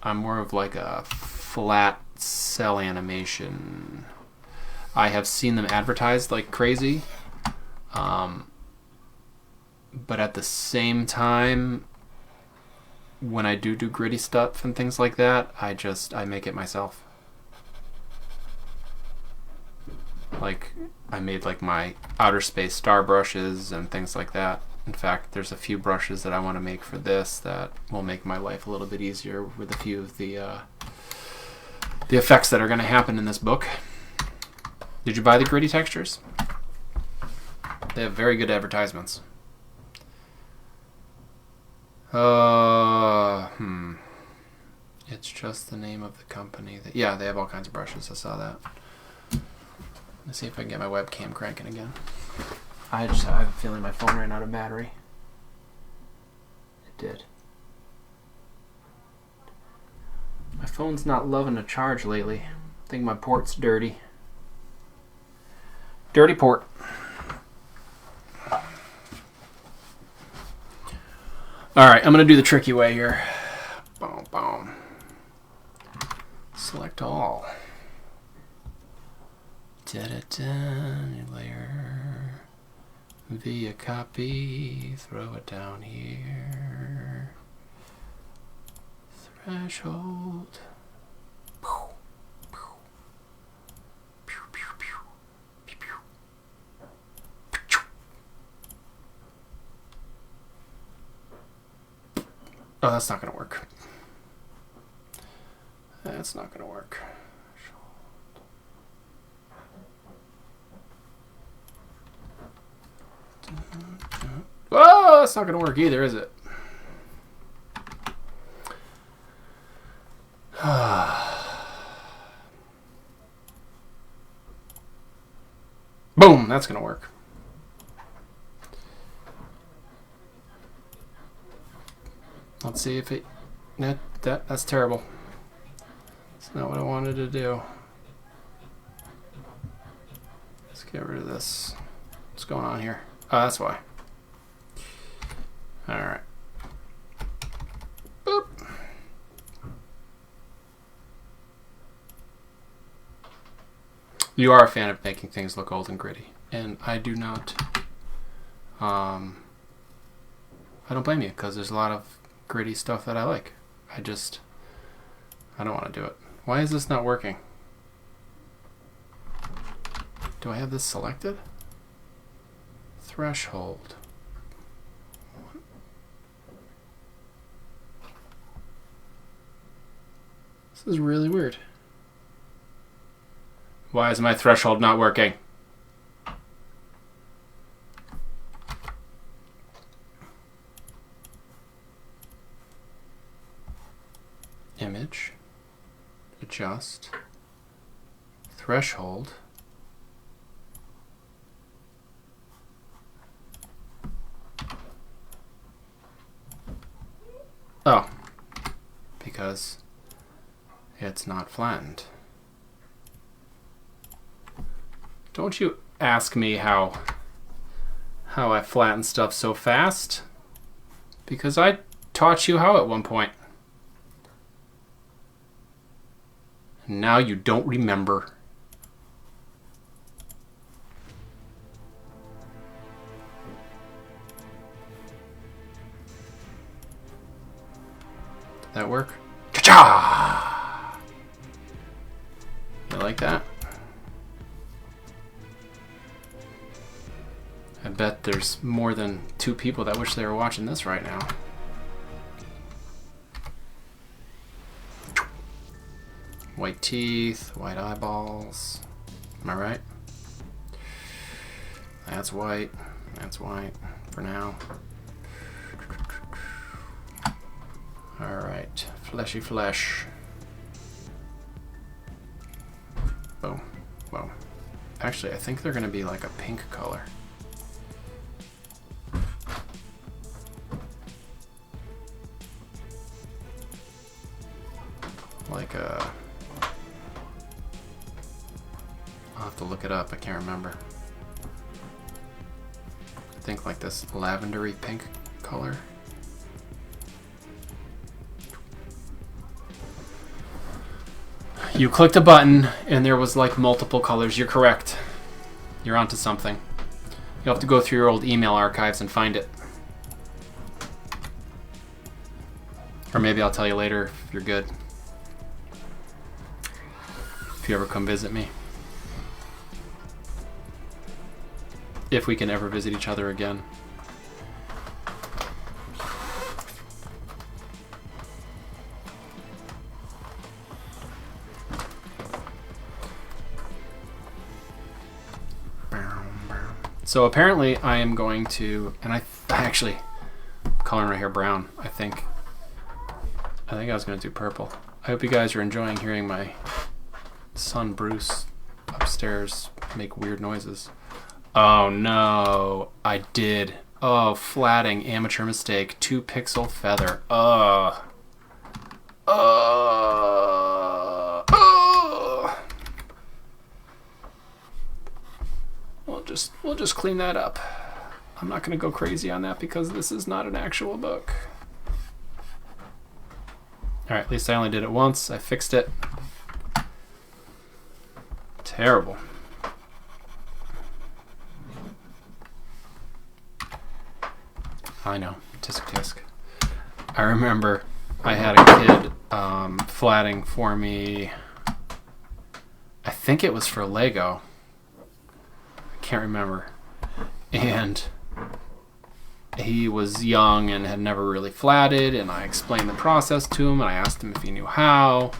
I'm more of like a flat cell animation. I have seen them advertised like crazy, but at the same time, when I do gritty stuff and things like that, I make it myself. Like, I made like my outer space star brushes and things like that. In fact, there's a few brushes that I want to make for this that will make my life a little bit easier with a few of the the effects that are going to happen in this book. Did you buy the gritty textures? They have very good advertisements. It's just the name of the company. Yeah, they have all kinds of brushes. I saw that. Let's see if I can get my webcam cranking again. I have a feeling my phone ran out of battery. It did. My phone's not loving a charge lately. I think my port's dirty. Dirty port. Alright, I'm going to do the tricky way here. Boom, boom. Select all. New layer. Via copy. Throw it down here. Threshold. Oh, that's not going to work. That's not going to work. Oh, that's not going to work either, is it? Boom, that's going to work. Let's see if it... That's terrible. That's not what I wanted to do. Let's get rid of this. What's going on here? Oh, that's why. Alright. Boop. You are a fan of making things look old and gritty. And I do not... I don't blame you, because there's a lot of gritty stuff that I like. I don't want to do it. Why is this not working? Do I have this selected? Threshold. This is really weird. Why is my threshold not working? Image, adjust, threshold, oh, because it's not flattened. Don't you ask me how I flatten stuff so fast, because I taught you how at one point. Now you don't remember. Did that work? Cha-cha! You like that? I bet there's more than 2 people that wish they were watching this right now. White teeth, white eyeballs. Am I right? That's white. That's white for now. Alright. Fleshy flesh. Boom. Whoa. Actually, I think they're going to be like a pink color. Like a... I'll have to look it up. I can't remember. I think like this lavendery pink color. You clicked a button and there was like multiple colors. You're correct. You're onto something. You'll have to go through your old email archives and find it. Or maybe I'll tell you later if you're good. If you ever come visit me. If we can ever visit each other again. So apparently I am going to, and I actually coloring my hair brown. I think I was going to do purple. I hope you guys are enjoying hearing my son Bruce upstairs make weird noises. Oh no, I did. Oh, flatting, amateur mistake, 2 pixel feather. We'll just clean that up. I'm not gonna go crazy on that because this is not an actual book. All right, at least I only did it once. I fixed it. Terrible. I know, tisk tisk. I remember I had a kid flatting for me. I think it was for Lego. I can't remember. And he was young and had never really flatted, and I explained the process to him, and I asked him if he knew how.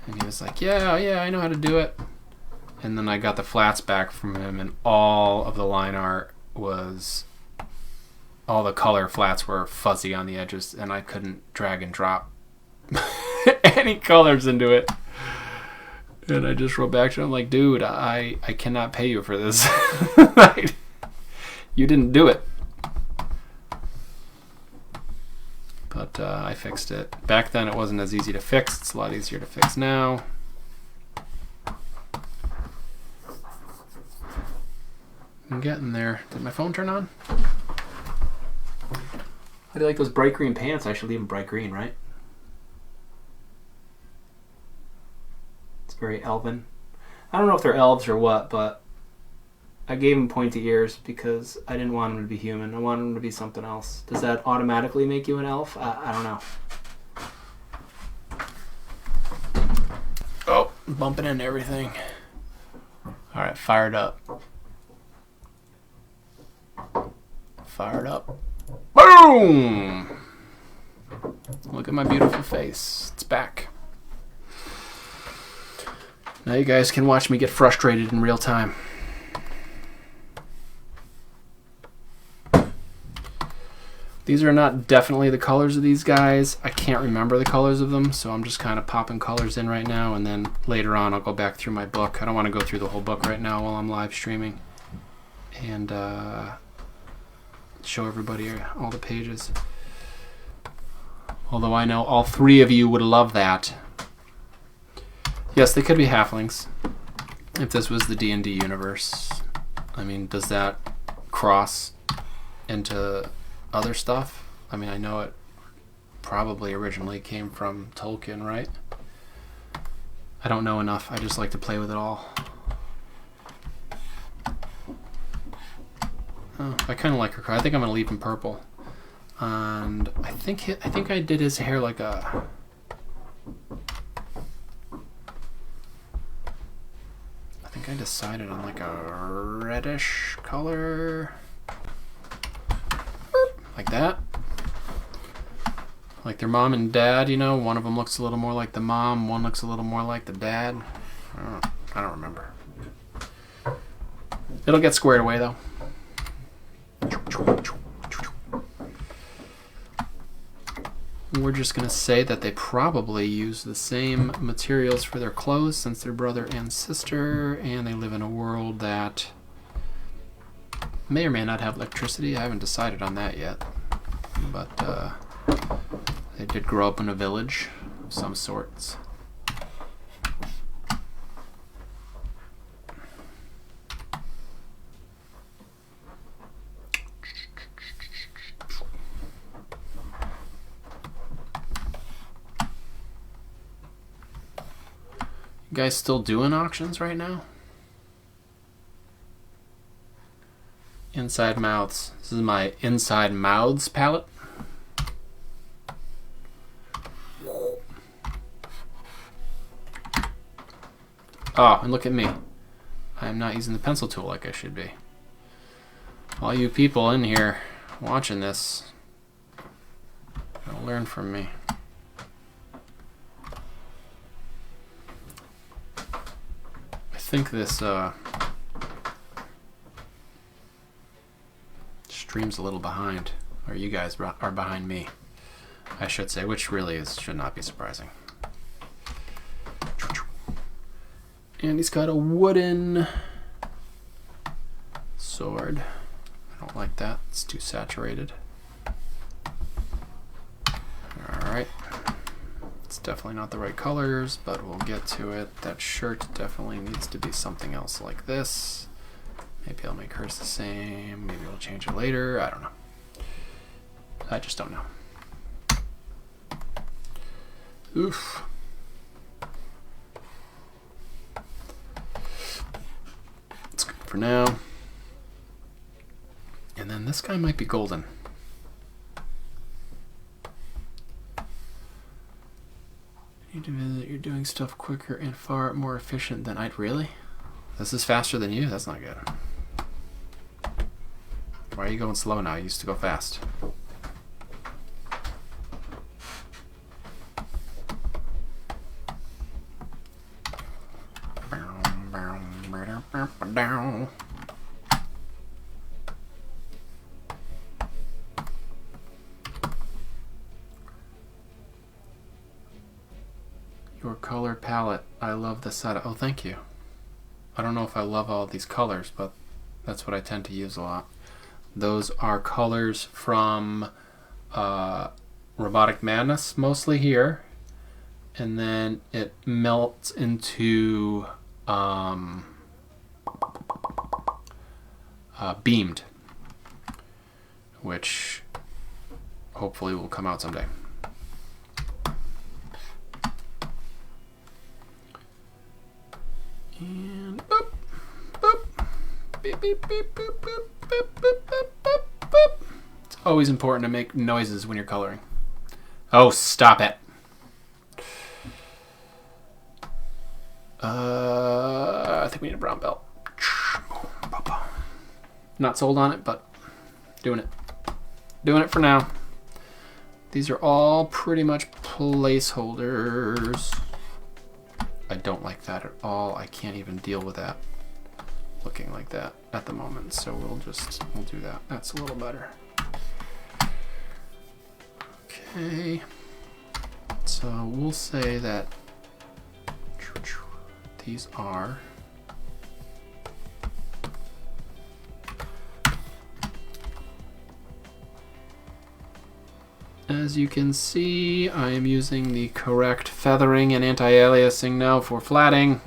And he was like, yeah, I know how to do it. And then I got the flats back from him, and all of the line art was, all the color flats were fuzzy on the edges, and I couldn't drag and drop any colors into it. And I just wrote back to him like, dude, I cannot pay you for this. You didn't do it. But I fixed it. Back then it wasn't as easy to fix. It's a lot easier to fix now. I'm getting there. Did my phone turn on? How do you like those bright green pants? I should leave them bright green, right? It's very elven. I don't know if they're elves or what, but I gave him pointy ears because I didn't want him to be human. I wanted him to be something else. Does that automatically make you an elf? I don't know. Oh, bumping into everything. All right, fired up. Fired up. Boom! Look at my beautiful face. It's back. Now you guys can watch me get frustrated in real time. These are not definitely the colors of these guys. I can't remember the colors of them, so I'm just kind of popping colors in right now, and then later on I'll go back through my book. I don't want to go through the whole book right now while I'm live streaming. And show everybody all the pages. Although I know all 3 of you would love that. Yes, they could be halflings. If this was the D&D universe. I mean, does that cross into other stuff? I mean, I know it probably originally came from Tolkien, right? I don't know enough. I just like to play with it all. Oh, I kind of like her. I think I'm gonna leave him purple, and I think I did his hair like a. I think I decided on like a reddish color, like that. Like their mom and dad, you know. One of them looks a little more like the mom. One looks a little more like the dad. I don't remember. It'll get squared away though. We're just going to say that they probably use the same materials for their clothes since they're brother and sister, and they live in a world that may or may not have electricity. I haven't decided on that yet. But they did grow up in a village of some sorts. You guys still doing auctions right now? Inside Mouths. This is my Inside Mouths palette. Oh, and look at me. I am not using the pencil tool like I should be. All you people in here watching this, gotta learn from me. I think this stream's a little behind, or you guys are behind me, I should say, which really should not be surprising. And he's got a wooden sword. I don't like that. It's too saturated. Alright. It's definitely not the right colors, but we'll get to it. That shirt definitely needs to be something else like this. Maybe I'll make hers the same. Maybe we'll change it later. I don't know. I just don't know. Oof. It's good for now. And then this guy might be golden. You need to admit that you're doing stuff quicker and far more efficient than I'd really? This is faster than you? That's not good. Why are you going slow now? You used to go fast. Your color palette. I love the setup. Oh, thank you. I don't know if I love all these colors, but that's what I tend to use a lot. Those are colors from Robotic Madness, mostly here. And then it melts into Beamed, which hopefully will come out someday. And boop, boop, beep, beep, beep, boop, boop, boop, boop, boop, boop, boop. It's always important to make noises when you're coloring. Oh, stop it. I think we need a brown belt. Not sold on it, but doing it. Doing it for now. These are all pretty much placeholders. I don't like that at all. I can't even deal with that looking like that at the moment. So we'll do that. That's a little better. Okay. So we'll say that these are as you can see, I am using the correct feathering and anti-aliasing now for flatting.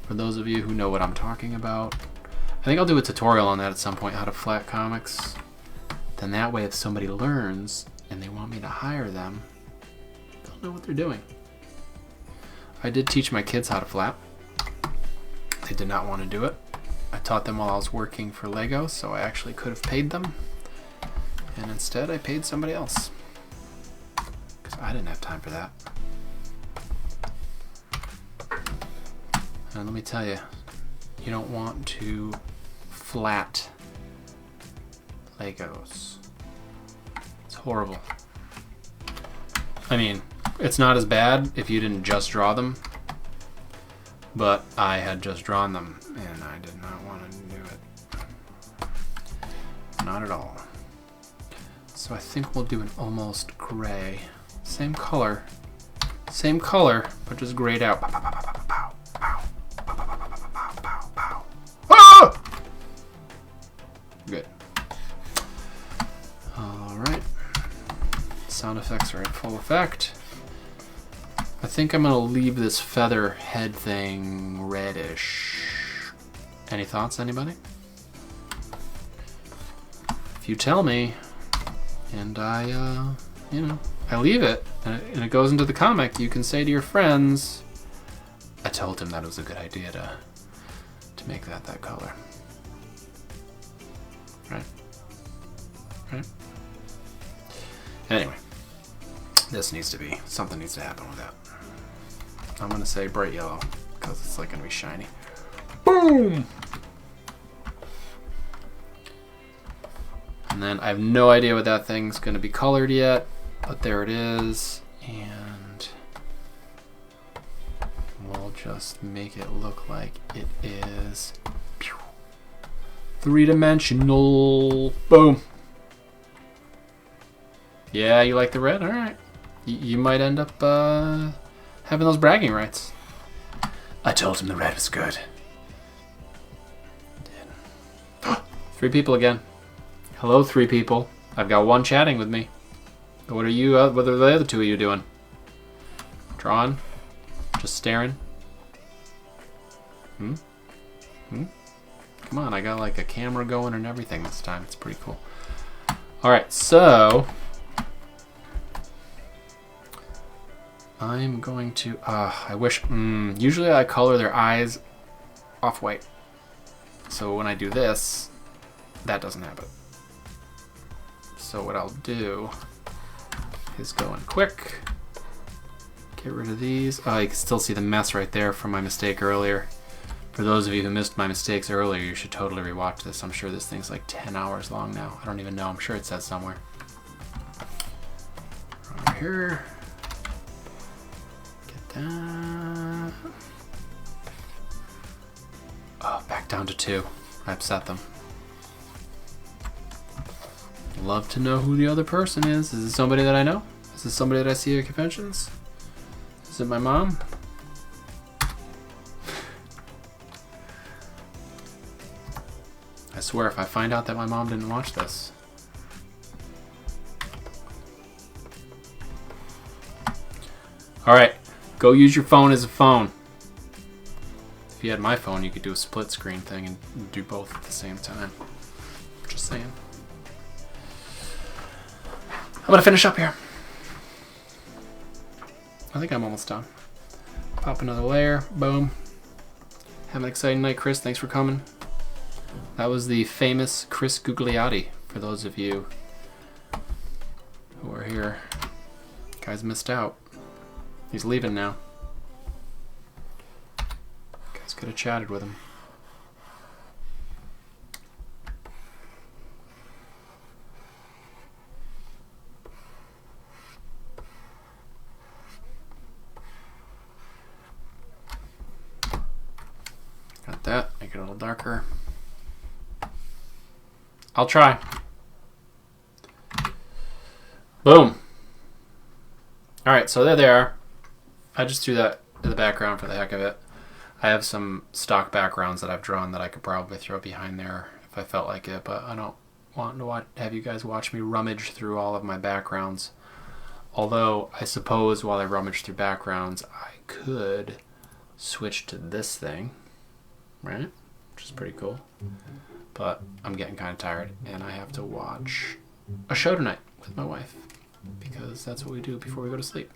For those of you who know what I'm talking about. I think I'll do a tutorial on that at some point, how to flat comics. Then that way if somebody learns and they want me to hire them, they'll know what they're doing. I did teach my kids how to flat. They did not want to do it. I taught them while I was working for Lego, so I actually could have paid them. And instead I paid somebody else. Because I didn't have time for that. And let me tell you, you don't want to flat Legos. It's horrible. I mean, it's not as bad if you didn't just draw them, but I had just drawn them and I did not want to do it. Not at all. So I think we'll do an almost gray. Same color, but just grayed out. Ah! Good. All right. Sound effects are in full effect. I think I'm gonna leave this feather head thing reddish. Any thoughts, anybody? If you tell me, and I leave it, and it goes into the comic, you can say to your friends, I told him that it was a good idea to make that color. Right? Right? Anyway, something needs to happen with that. I'm gonna say bright yellow, because it's like gonna be shiny. Boom! And then I have no idea what that thing's gonna be colored yet, but there it is, and we'll just make it look like it is Three-dimensional. Boom. Yeah, you like the red? Alright. You might end up having those bragging rights. I told him the red was good. 3 people again. Hello, 3 people. I've got 1 chatting with me. What are you, what are the other 2 of you doing? Drawing? Just staring? Come on, I got like a camera going and everything this time. It's pretty cool. Alright, so I'm going to, I wish, usually I color their eyes off-white. So when I do this, that doesn't happen. So what I'll do is go in quick, get rid of these. Oh, you can still see the mess right there from my mistake earlier. For those of you who missed my mistakes earlier, you should totally rewatch this. I'm sure this thing's like 10 hours long now. I don't even know. I'm sure it says somewhere. Over here. Get that. Oh, back down to 2. I upset them. Love to know who the other person is. Is it somebody that I know? Is it somebody that I see at conventions? Is it my mom? I swear, if I find out that my mom didn't watch this. Alright, go use your phone as a phone. If you had my phone, you could do a split screen thing and do both at the same time. Just saying. I'm gonna finish up here. I think I'm almost done. Pop another layer, boom. Have an exciting night, Chris. Thanks for coming. That was the famous Chris Gugliotti, for those of you who are here. You guys missed out. He's leaving now. You guys could have chatted with him. Got that. Make it a little darker. I'll try. Boom. Alright, so there they are. I just threw that in the background for the heck of it. I have some stock backgrounds that I've drawn that I could probably throw behind there if I felt like it, but I don't want to have you guys watch me rummage through all of my backgrounds. Although, I suppose while I rummage through backgrounds, I could switch to this thing, right? Which is pretty cool. But I'm getting kind of tired, and I have to watch a show tonight with my wife, because that's what we do before we go to sleep,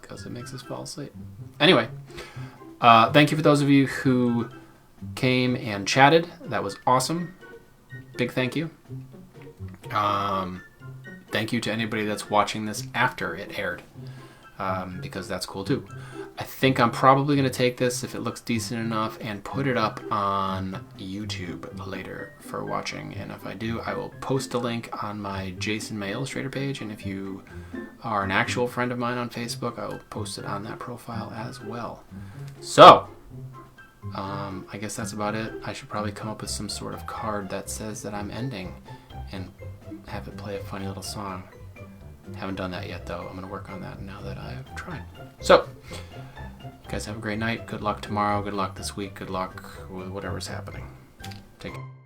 because it makes us fall asleep. Anyway, thank you for those of you who came and chatted. That was awesome. Big thank you. Thank you to anybody that's watching this after it aired, because that's cool too. I think I'm probably going to take this, if it looks decent enough, and put it up on YouTube later for watching. And if I do, I will post a link on my Jason May Illustrator page. And if you are an actual friend of mine on Facebook, I will post it on that profile as well. So, I guess that's about it. I should probably come up with some sort of card that says that I'm ending and have it play a funny little song. Haven't done that yet, though. I'm going to work on that now that I've tried. So, you guys have a great night. Good luck tomorrow. Good luck this week. Good luck with whatever's happening. Take care.